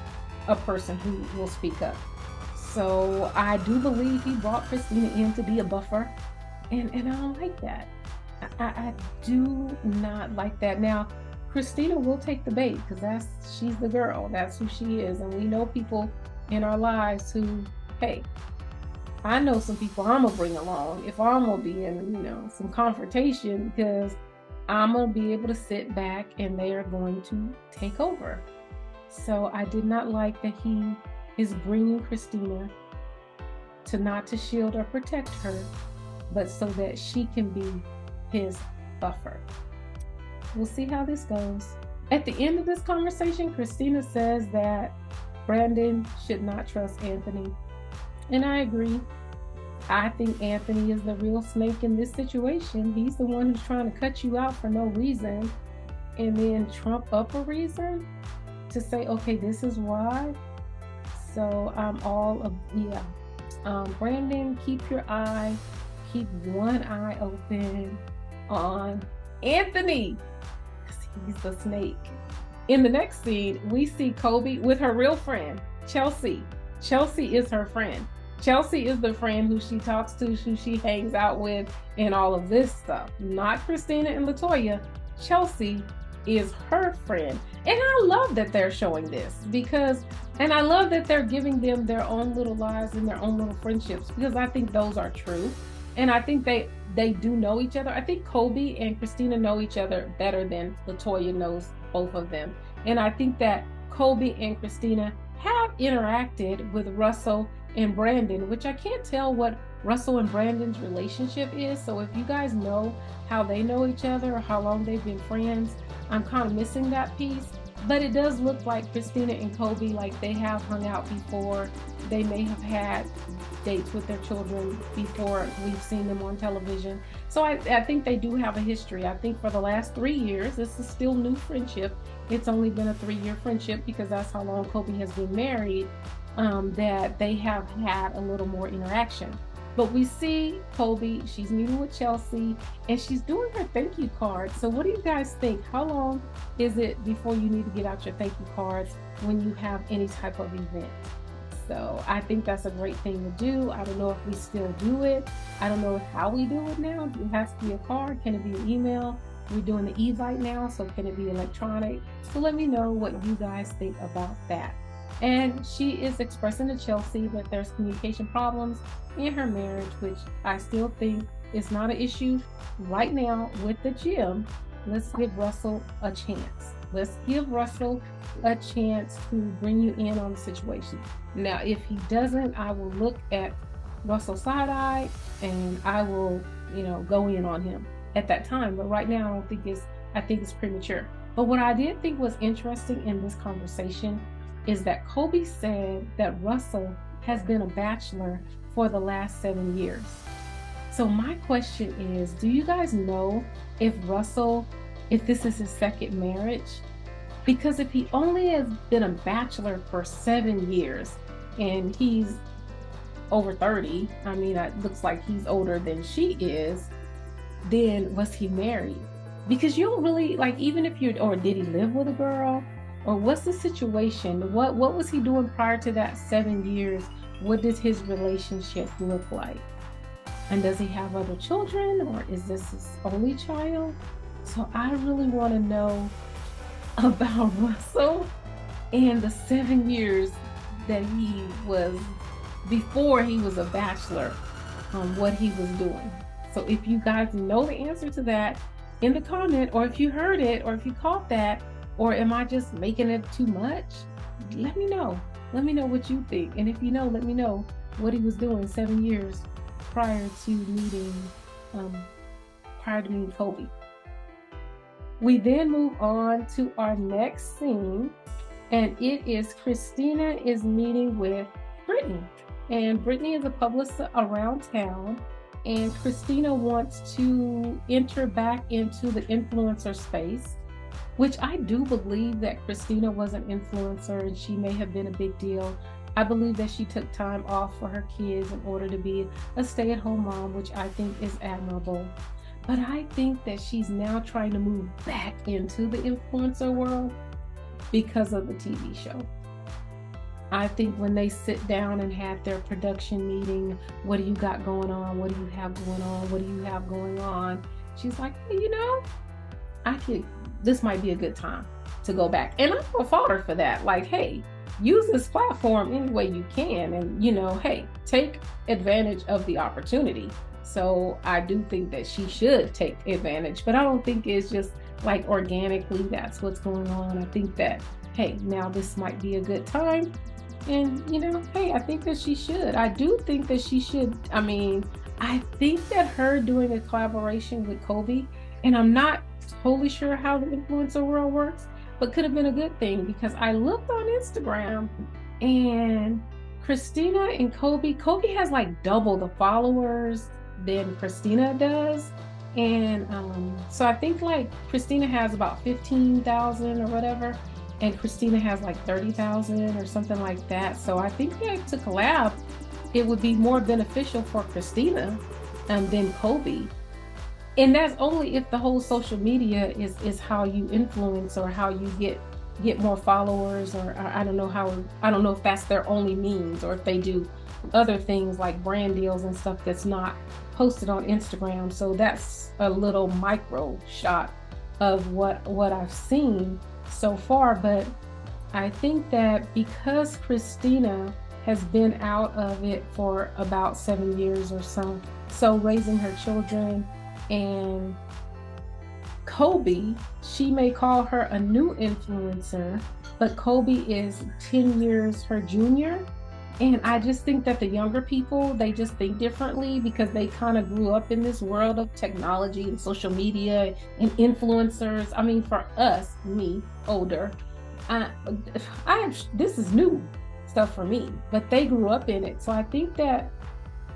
a person who will speak up. So I do believe he brought Kristina in to be a buffer. And I don't like that. I do not like that. Now, Kristina will take the bait because she's the girl. That's who she is. And we know people in our lives who, hey, I know some people I'm gonna bring along if I'm gonna be in, you know, some confrontation, because I'm gonna be able to sit back and they are going to take over. So I did not like that he is bringing Kristina to not to shield or protect her, but so that she can be his buffer. We'll see how this goes. At the end of this conversation, Kristina says that Brandon should not trust Anthony. And I agree. I think Anthony is the real snake in this situation. He's the one who's trying to cut you out for no reason and then trump up a reason to say, okay, this is why. So I'm Brandon, keep one eye open on Anthony, because he's the snake. In the next scene, we see Kolby with her real friend, Chelsea. Chelsea is her friend. Chelsea is the friend who she talks to, who she hangs out with, and all of this stuff. Not Kristina and LaToya. Chelsea is her friend. And I love that they're showing this and I love that they're giving them their own little lives and their own little friendships, because I think those are true. And I think they do know each other. I think Kolby and Kristina know each other better than LaToya knows both of them. And I think that Kolby and Kristina have interacted with Russell and Brandon, which I can't tell what Russell and Brandon's relationship is. So if you guys know how they know each other or how long they've been friends, I'm kind of missing that piece. But it does look like Kristina and Kolby, like they have hung out before. They may have had dates with their children before we've seen them on television. So I think they do have a history. I think for the last 3 years, this is still new friendship. It's only been a 3-year friendship because that's how long Kolby has been married, that they have had a little more interaction. But we see Kolby, she's meeting with Chelsea and she's doing her thank you card. So what do you guys think? How long is it before you need to get out your thank you cards when you have any type of event? So I think that's a great thing to do. I don't know if we still do it. I don't know how we do it now. It has to be a card. Can it be an email? We're doing the Evite now, so can it be electronic? So let me know what you guys think about that. And she is expressing to Chelsea that there's communication problems in her marriage, which I still think is not an issue right now with the gym. Let's give Russell a chance. Let's give Russell a chance to bring you in on the situation. Now, if he doesn't, I will look at Russell side-eye and I will, go in on him at that time. But right now, I think it's premature. But what I did think was interesting in this conversation is that Kolby said that Russell has been a bachelor for the last 7 years. So my question is, do you guys know if this is his second marriage? Because if he only has been a bachelor for 7 years and he's over 30, it looks like he's older than she is, then was he married? Because you don't really, even if or did he live with a girl? Or what's the situation? What was he doing prior to that 7 years? What does his relationship look like? And does he have other children, or is this his only child? So I really want to know about Russell and the 7 years that he was, before he was a bachelor, what he was doing. So if you guys know the answer to that in the comment, or if you heard it, or if you caught that, or am I just making it too much? Let me know. Let me know what you think. And if you know, let me know what he was doing 7 years prior to meeting Kolby. We then move on to our next scene, and it is Kristina is meeting with Brittany. And Brittany is a publicist around town, and Kristina wants to enter back into the influencer space, which I do believe that Kristina was an influencer and she may have been a big deal. I believe that she took time off for her kids in order to be a stay-at-home mom, which I think is admirable. But I think that she's now trying to move back into the influencer world because of the TV show. I think when they sit down and have their production meeting, what do you got going on? What do you have going on? What do you have going on? She's like, hey, this might be a good time to go back. And I'm gonna fault her for that. Like, hey, use this platform any way you can, and hey, take advantage of the opportunity. So I do think that she should take advantage, but I don't think it's just like organically that's what's going on. I think that, hey, now this might be a good time, and hey, I think that she should. I do think that she should. I think that her doing a collaboration with Kolby, and I'm not totally sure how the influencer world works, but could have been a good thing, because I looked on Instagram and Kristina and Kolby has like double the followers than Kristina does. And so I think like Kristina has about 15,000 or whatever, and Kristina has like 30,000 or something like that. So I think that to collab, it would be more beneficial for Kristina than Kolby. And that's only if the whole social media is how you influence, or how you get more followers, or I don't know if that's their only means, or if they do other things like brand deals and stuff that's not posted on Instagram. So that's a little micro shot of what I've seen so far. But I think that because Kristina has been out of it for about 7 years or so raising her children, and Kolby, she may call her a new influencer, but Kolby is 10 years her junior. And I just think that the younger people, they just think differently, because they kind of grew up in this world of technology and social media and influencers. For us, me, older, this is new stuff for me, but they grew up in it. So I think that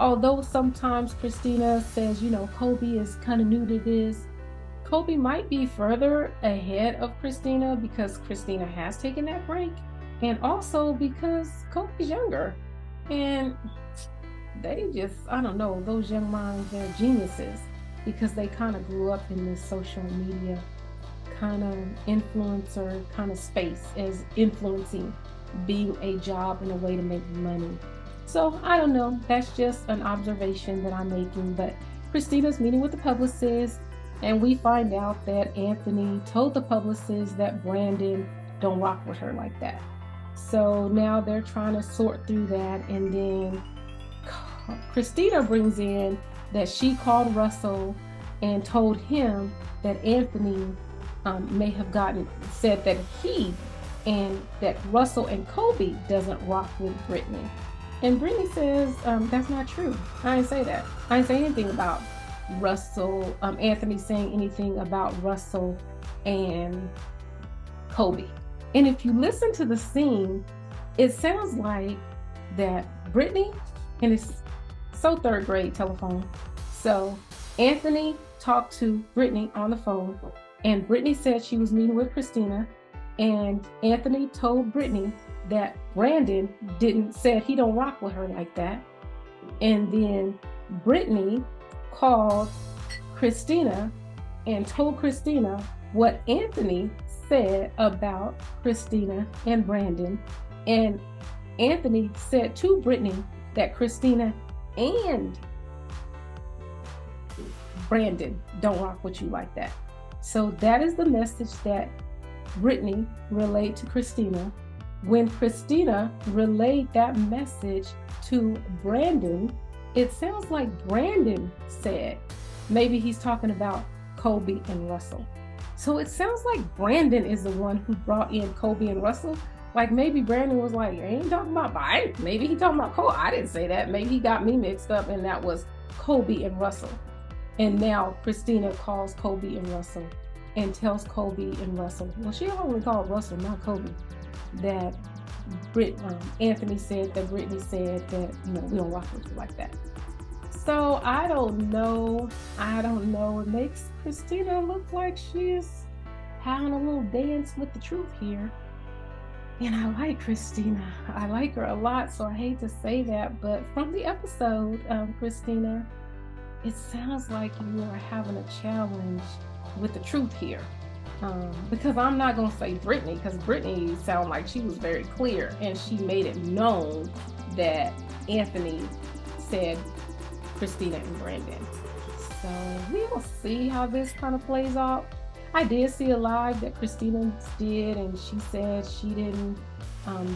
although sometimes Kristina says, Kolby is kind of new to this, Kolby might be further ahead of Kristina, because Kristina has taken that break, and also because Kolby's younger. And they just, I don't know, those young minds, they're geniuses, because they kind of grew up in this social media kind of influencer kind of space, as influencing being a job and a way to make money. So I don't know, that's just an observation that I'm making. But Kristina's meeting with the publicist, and we find out that Anthony told the publicist that Brandon don't rock with her like that. So now they're trying to sort through that, and then Kristina brings in that she called Russell and told him that Anthony may have said that he and that Russell and Kolby doesn't rock with Brittany. And Brittany says, that's not true. I didn't say that. I didn't say anything about Russell, Anthony saying anything about Russell and Kolby. And if you listen to the scene, it sounds like that Brittany, and it's so third grade telephone. So Anthony talked to Brittany on the phone, and Brittany said she was meeting with Kristina, and Anthony told Brittany that Brandon said he don't rock with her like that. And then Brittany called Kristina and told Kristina what Anthony said about Kristina and Brandon. And Anthony said to Brittany that Kristina and Brandon don't rock with you like that. So that is the message that Brittany relayed to Kristina. When Kristina relayed that message to Brandon, it sounds like Brandon said, maybe he's talking about Kolby and Russell. So it sounds like Brandon is the one who brought in Kolby and Russell. Like maybe Brandon was like, I ain't talking about, maybe he talking about Kolby. I didn't say that. Maybe he got me mixed up and that was Kolby and Russell. And now Kristina calls Kolby and Russell and tells Kolby and Russell, well, she only called Russell, not Kolby, that Anthony said that Brittany said that, we don't rock with you like that. So I don't know. It makes Kristina look like she's having a little dance with the truth here. And I like Kristina. I like her a lot, so I hate to say that. But from the episode, Kristina, it sounds like you are having a challenge with the truth here. Because I'm not going to say Brittany, because Brittany sounded like she was very clear and she made it known that Anthony said Kristina and Brandon. So we'll see how this kind of plays out. I did see a live that Kristina did, and she said she didn't,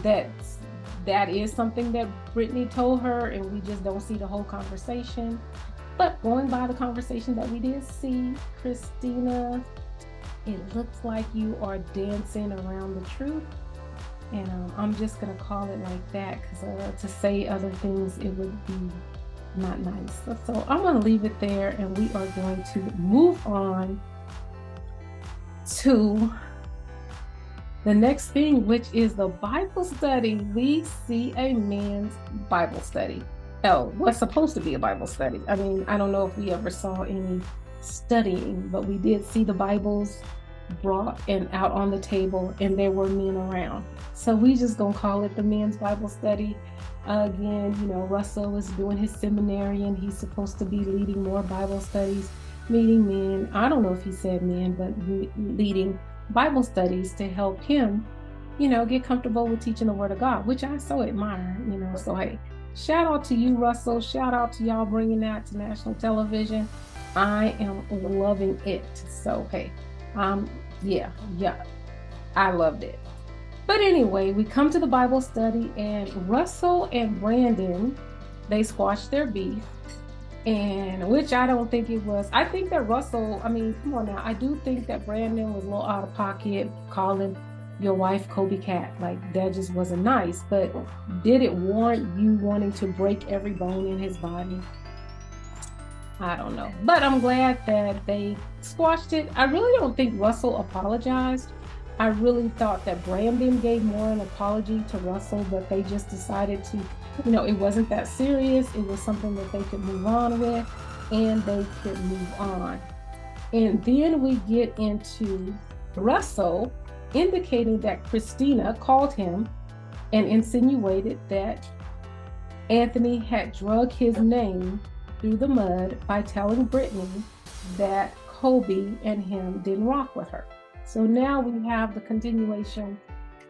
that is something that Brittany told her, and we just don't see the whole conversation. But going by the conversation that we did see, Kristina, it looks like you are dancing around the truth. And I'm just going to call it like that, because to say other things, it would be not nice. So I'm going to leave it there, and we are going to move on to the next thing, which is the Bible study. We see a men's Bible study. Oh, what's supposed to be a Bible study. I mean, I don't know if we ever saw any studying, but we did see the Bibles brought and out on the table, and there were men around. So we just gonna call it the men's Bible study. Again, Russell is doing his seminary, and he's supposed to be leading more Bible studies, meeting men. I don't know if he said men, but leading Bible studies to help him, get comfortable with teaching the Word of God, which I so admire, So hey, shout out to you, Russell. Shout out to y'all bringing that to national television. I am loving it. So hey, yeah, I loved it. But anyway, we come to the Bible study, and Russell and Brandon, they squashed their beef, and which I don't think it was. I think that Russell, come on now, I do think that Brandon was a little out of pocket calling your wife Kolby Cat. Like, that just wasn't nice. But did it warrant you wanting to break every bone in his body? I don't know. But I'm glad that they squashed it. I really don't think Russell apologized. I really thought that Brandon gave more an apology to Russell, but they just decided to, it wasn't that serious. It was something that they could move on with, and they could move on. And then we get into Russell indicating that Kristina called him and insinuated that Anthony had drug his name through the mud by telling Brittany that Kolby and him didn't rock with her. So now we have the continuation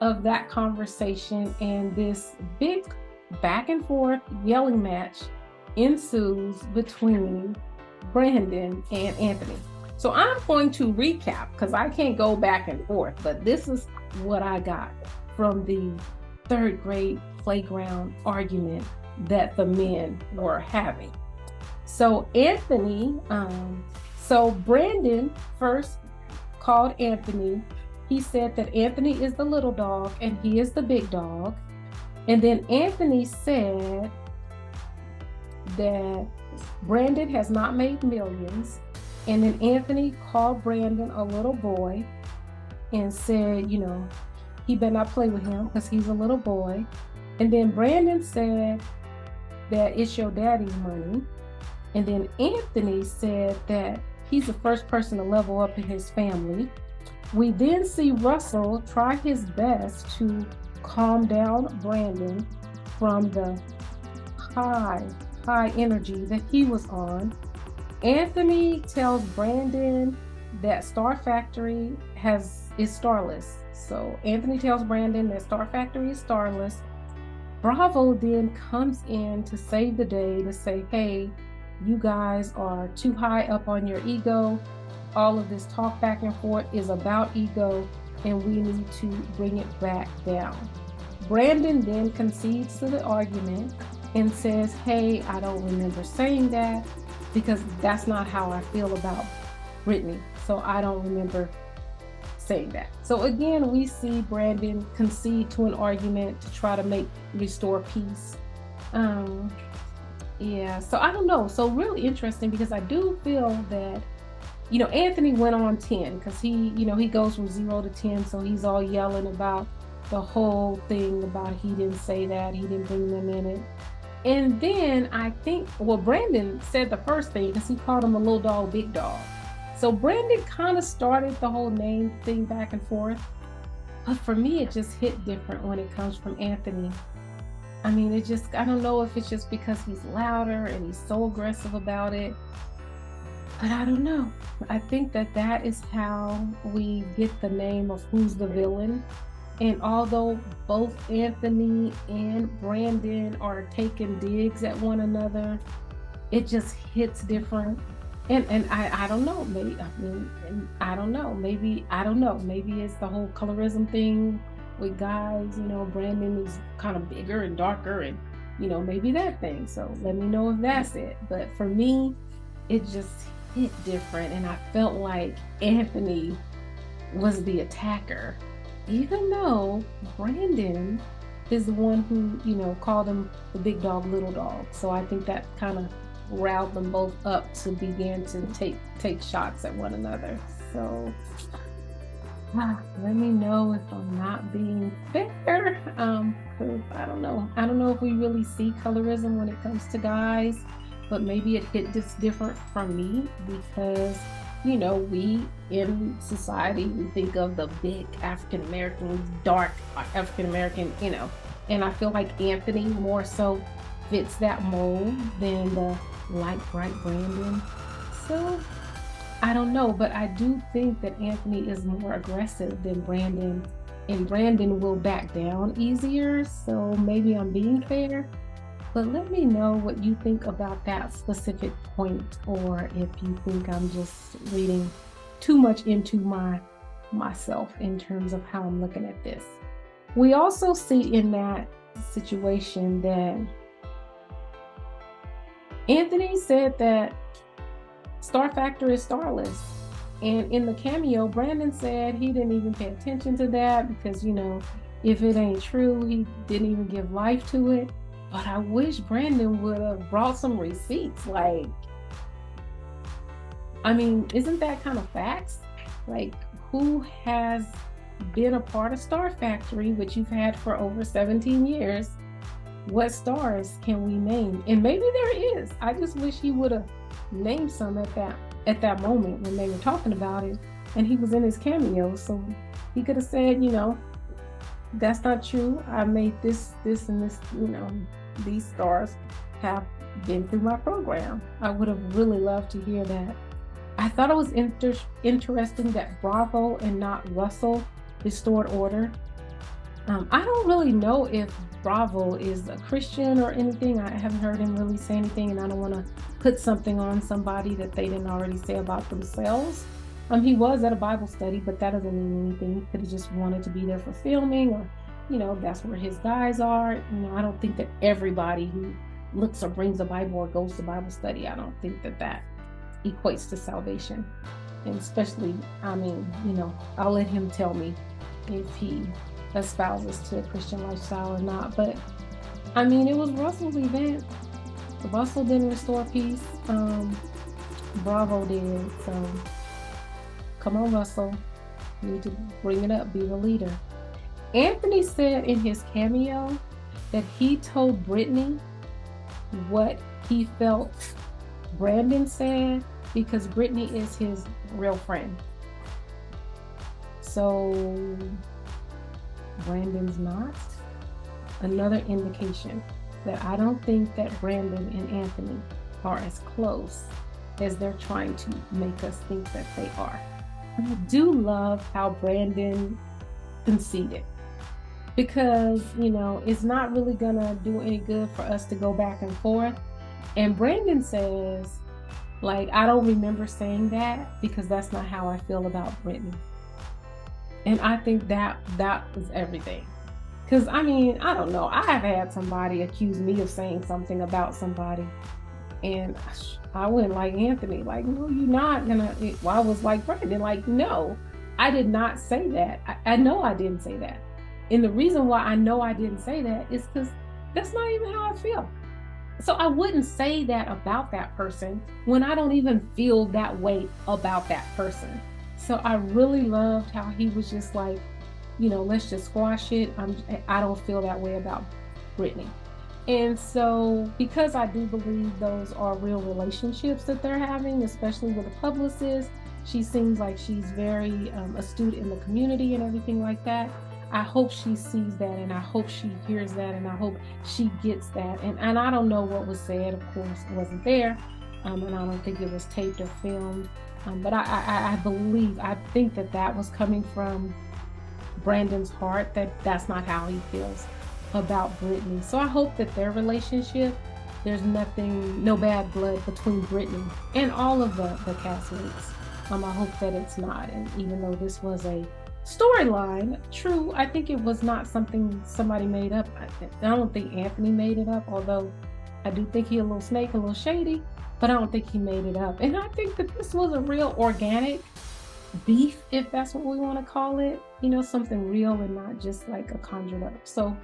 of that conversation, and this big back and forth yelling match ensues between Brandon and Anthony. So I'm going to recap, because I can't go back and forth, but this is what I got from the third grade playground argument that the men were having. So Brandon first called Anthony. He said that Anthony is the little dog and he is the big dog. And then Anthony said that Brandon has not made millions. And then Anthony called Brandon a little boy and said, you know, he better not play with him because he's a little boy. And then Brandon said that it's your daddy's money. And then Anthony said that he's the first person to level up in his family. We then see Russell try his best to calm down Brandon from the high energy that he was on. Anthony tells Brandon that Star Factory is starless. So Anthony tells Brandon that Star Factory is starless. Bravo then comes in to save the day to say, hey, you guys are too high up on your ego. All of this talk back and forth is about ego, and we need to bring it back down. Brandon then concedes to the argument and says, hey, I don't remember saying that because that's not how I feel about Brittany. So I don't remember saying that. So again, we see Brandon concede to an argument to try to restore peace. Yeah, so I don't know. So really interesting because I do feel that, you know, Anthony went on 10 because he goes from 0 to 10. So he's all yelling about the whole thing about he didn't say that, he didn't bring them in it. And then I think, well, Brandon said the first thing because he called him a little dog, big dog. So Brandon kind of started the whole name thing back and forth. But for me, it just hit different when it comes from Anthony. I mean, I don't know if it's just because he's louder and he's so aggressive about it. But I don't know. I think that is how we get the name of who's the villain. And although both Anthony and Brandon are taking digs at one another, it just hits different. And I don't know. Maybe I don't know. Maybe it's the whole colorism thing with guys. You know, Brandon is kind of bigger and darker, and you know, maybe that thing. So let me know if that's it. But for me, it just hit different, and I felt like Anthony was the attacker, even though Brandon is the one who, you know, called him the big dog, little dog. So I think that kind of riled them both up to begin to take shots at one another. So let me know if I'm not being fair, because I don't know if we really see colorism when it comes to guys, but maybe it hit just different from me because, you know, we in society, we think of the big African-American, dark African-American, you know, and I feel like Anthony more so fits that mold than the light bright Brandon. So I don't know, but I do think that Anthony is more aggressive than Brandon, and Brandon will back down easier. So maybe I'm being fair, but let me know what you think about that specific point, or if you think I'm just reading too much into myself in terms of how I'm looking at this. We also see in that situation that Anthony said that Star Factory is starless. And in the cameo, Brandon said he didn't even pay attention to that because, you know, if it ain't true, he didn't even give life to it. But I wish Brandon would have brought some receipts. Like, I mean, isn't that kind of facts? Like, who has been a part of Star Factory, which you've had for over 17 years? What stars can we name? And maybe there is. I just wish he would have named some at that moment when they were talking about it, and he was in his cameo, so he could have said, you know, that's not true. I made this and this, you know, these stars have been through my program. I would have really loved to hear that. I thought it was interesting that Bravo and not Russell restored order. I don't really know if Bravo is a Christian or anything. I haven't heard him really say anything, and I don't want to put something on somebody that they didn't already say about themselves. He was at a Bible study, but that doesn't mean anything. He could have just wanted to be there for filming, or, you know, that's where his guys are. You know, I don't think that everybody who looks or brings a Bible or goes to Bible study, I don't think that equates to salvation. And especially, I mean, I'll let him tell me if he espouses to a Christian lifestyle or not. But I mean, it was Russell's event. Russell didn't restore peace. Bravo did. So come on, Russell. You need to bring it up, be the leader. Anthony said in his cameo that he told Brittany what he felt Brandon said because Brittany is his real friend. So Brandon's not. Another indication that I don't think that Brandon and Anthony are as close as they're trying to make us think that they are. I do love how Brandon conceded because, it's not really gonna do any good for us to go back and forth. And Brandon says, I don't remember saying that because that's not how I feel about Brittany. And I think that was everything. Because, I don't know. I have had somebody accuse me of saying something about somebody. And I went like Anthony, no, you're not gonna. I was like Brandon, no, I did not say that. I know I didn't say that. And the reason why I know I didn't say that is because that's not even how I feel. So I wouldn't say that about that person when I don't even feel that way about that person. So I really loved how he was just let's just squash it. I don't feel that way about Brittany. And so because I do believe those are real relationships that they're having, especially with a publicist, she seems like she's very astute in the community and everything like that. I hope she sees that, and I hope she hears that, and I hope she gets that. And I don't know what was said, of course, it wasn't there. And I don't think it was taped or filmed. But I think that was coming from Brandon's heart, that's not how he feels about Brittany. So I hope that their relationship, there's no bad blood between Brittany and all of the castmates. I hope that it's not. And even though this was a storyline, true, I think it was not something somebody made up. I don't think Anthony made it up, although I do think he's a little snake, a little shady, but I don't think he made it up. And I think that this was a real organic beef, if that's what we want to call it, something real and not just a conjured up. So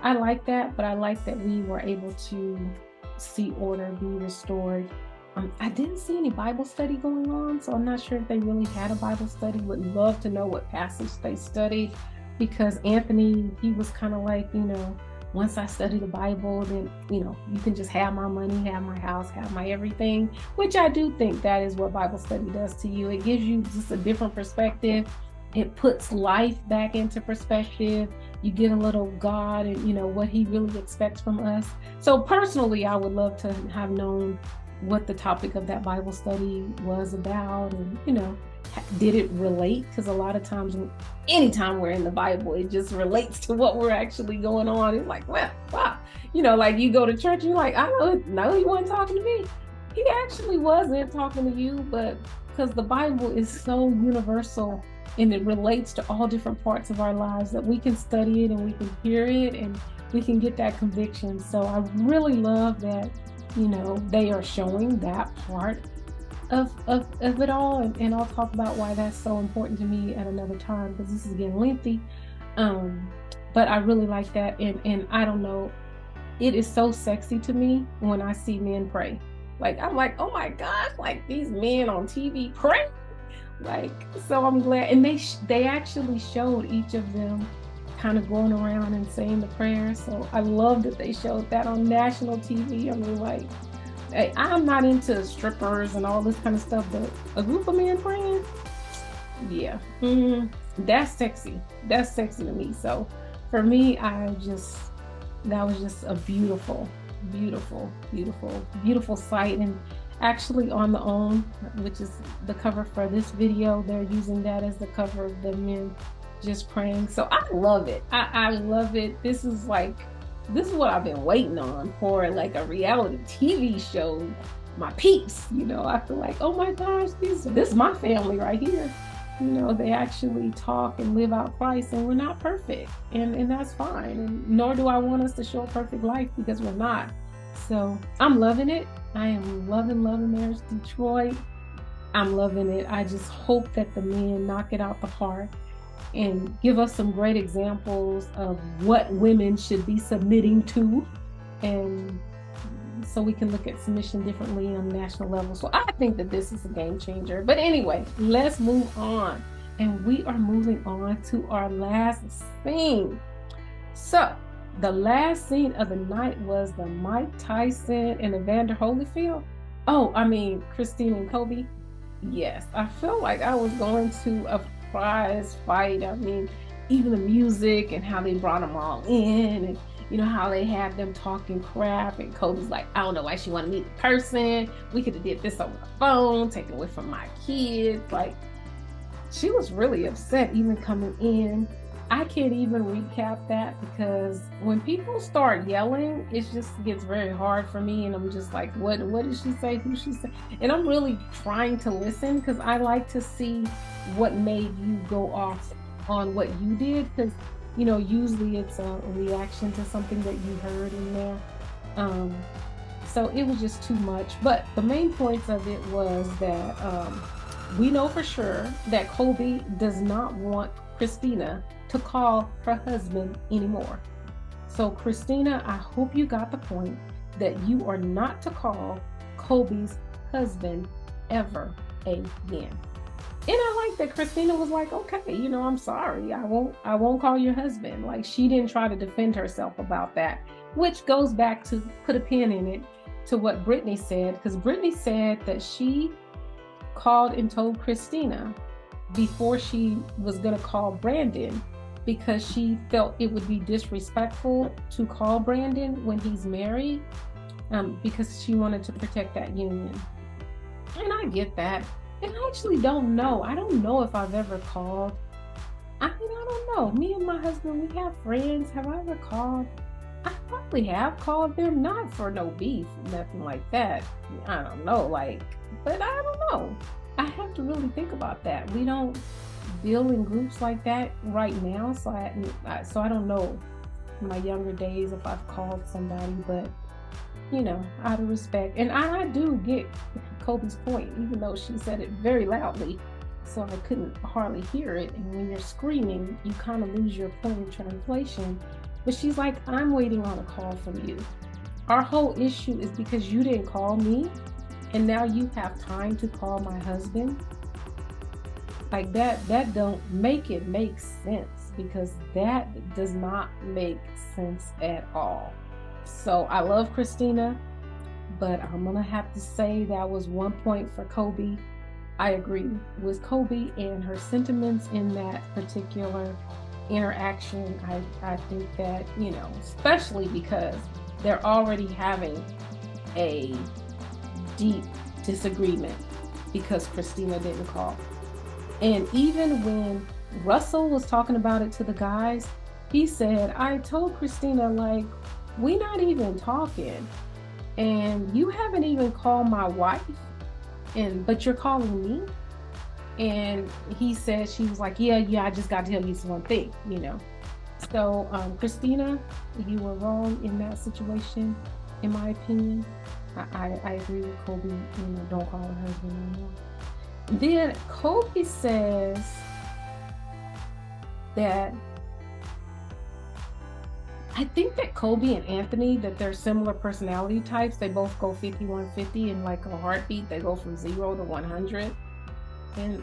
I like that, but I like that we were able to see order be restored. I didn't see any Bible study going on, so I'm not sure if they really had a Bible study. Would love to know what passage they studied, because Anthony, he was kind of once I study the Bible, then, you can just have my money, have my house, have my everything, which I do think that is what Bible study does to you. It gives you just a different perspective. It puts life back into perspective. You get a little God and, what he really expects from us. So personally, I would love to have known what the topic of that Bible study was about and, did it relate? Because a lot of times, anytime we're in the Bible, it just relates to what we're actually going on. It's wow. You go to church and you're like, I don't know, he wasn't talking to me. He actually wasn't talking to you, but because the Bible is so universal and it relates to all different parts of our lives that we can study it and we can hear it and we can get that conviction. So I really love that, they are showing that part of it all, and I'll talk about why that's so important to me at another time because this is getting lengthy. But I really like that, and I don't know, it is so sexy to me when I see men pray. I'm like, oh my gosh, these men on TV pray. So I'm glad, and they actually showed each of them kind of going around and saying the prayer. So I love that they showed that on national TV. I'm not into strippers and all this kind of stuff, but a group of men praying, yeah, that's sexy. That's sexy to me. So for me, that was just a beautiful, beautiful, beautiful, beautiful sight. And actually on the OWN, which is the cover for this video, they're using that as the cover of the men just praying. So I love it. I love it. This is what I've been waiting on for, a reality TV show. My peeps, I feel like, oh my gosh, this is my family right here. They actually talk and live out Christ, and we're not perfect, and that's fine. And nor do I want us to show a perfect life because we're not. So I'm loving it. I am loving Marriage Detroit. I'm loving it. I just hope that the men knock it out the park and give us some great examples of what women should be submitting to, and so we can look at submission differently on a national level. So I think that this is a game changer. But anyway, let's move on. And we are moving on to our last scene. So the last scene of the night was the Mike Tyson and Evander Holyfield. Oh, I mean, Kristina and Kolby. Yes, I feel like I was going to a prize fight. I mean, even the music and how they brought them all in, and you know how they had them talking crap, and Kolby's like, I don't know why she wanted to meet in person. We could have did this over the phone, taken away from my kids. Like, she was really upset even coming in. I can't even recap that, because when people start yelling, it just gets very hard for me, and I'm just like, what did she say? Who she say? And I'm really trying to listen, because I like to see what made you go off on what you did, because you know, usually it's a reaction to something that you heard in there. So it was just too much. But the main points of it was that we know for sure that Kolby does not want Kristina to call her husband anymore. So Kristina, I hope you got the point that you are not to call Kolby's husband ever again. And I like that Kristina was like, okay, you know, I'm sorry. I won't call your husband. Like, she didn't try to defend herself about that, which goes back to, put a pin in it, to what Brittany said, because Brittany said that she called and told Kristina before she was going to call Brandon, because she felt it would be disrespectful to call Brandon when he's married, because she wanted to protect that union. And I get that. And I actually don't know. I don't know if I've ever called. I mean, I don't know. Me and my husband, we have friends. Have I ever called? I probably have called them, not for no beef, nothing like that. I don't know, like, but I don't know. I have to really think about that. We don't deal in groups like that right now, so I don't know in my younger days if I've called somebody, but you know, out of respect. And I do get Kolby's point, even though she said it very loudly, so I couldn't hardly hear it. And when you're screaming, you kind of lose your point in translation. But she's like, I'm waiting on a call from you. Our whole issue is because you didn't call me, and now you have time to call my husband. Like, that don't make it make sense, because that does not make sense at all. So I love Kristina, but I'm gonna have to say that was 1 point for Kolby. I agree with Kolby and her sentiments in that particular interaction. I think that, you know, especially because they're already having a deep disagreement because Kristina didn't call. And even when Russell was talking about it to the guys, he said, I told Kristina, like, we not even talking, and you haven't even called my wife, but you're calling me. And he said, she was like, yeah, I just got to tell you one thing, you know. So Kristina, you were wrong in that situation, in my opinion. I agree with Kolby, you know, don't call her husband anymore. Then Kolby says that I think that Kolby and Anthony, that they're similar personality types. They both go 50-150 in like a heartbeat. They go from 0 to 100. And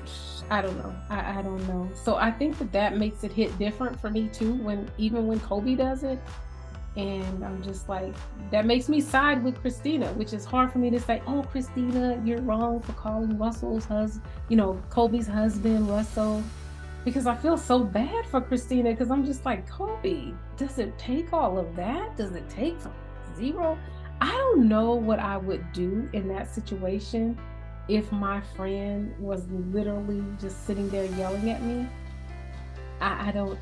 I don't know. I don't know. So I think that makes it hit different for me too, even when Kolby does it. And I'm just like, that makes me side with Kristina, which is hard for me to say, oh, Kristina, you're wrong for calling Russell's husband, you know, Kolby's husband, Russell. Because I feel so bad for Kristina, because I'm just like, Kolby, does it take all of that? Does it take from 0? I don't know what I would do in that situation if my friend was literally just sitting there yelling at me. I don't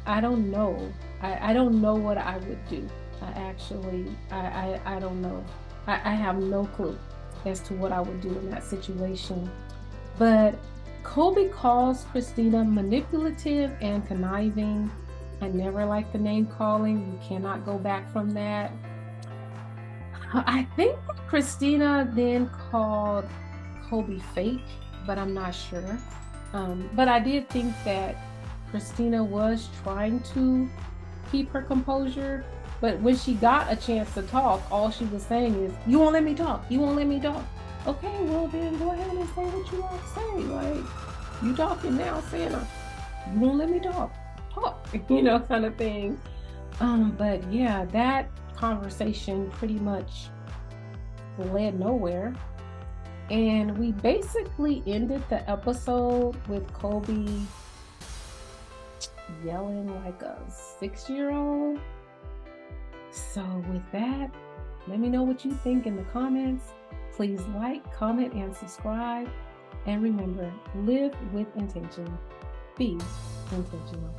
know. I don't know what I would do. I don't know. I have no clue as to what I would do in that situation. But Kolby calls Kristina manipulative and conniving. I never liked the name calling. You cannot go back from that. I think Kristina then called Kolby fake but I'm not sure. But I did think that Kristina was trying to keep her composure. But when she got a chance to talk, all she was saying is, "You won't let me talk. You won't let me talk." Okay, well then go ahead and say what you want to say. Like, you talking now, Santa. You won't let me talk. Talk, kind of thing. But yeah, that conversation pretty much led nowhere. And we basically ended the episode with Kolby yelling like a 6-year-old. So with that, let me know what you think in the comments. Please like, comment, and subscribe. And remember, live with intention. Be intentional.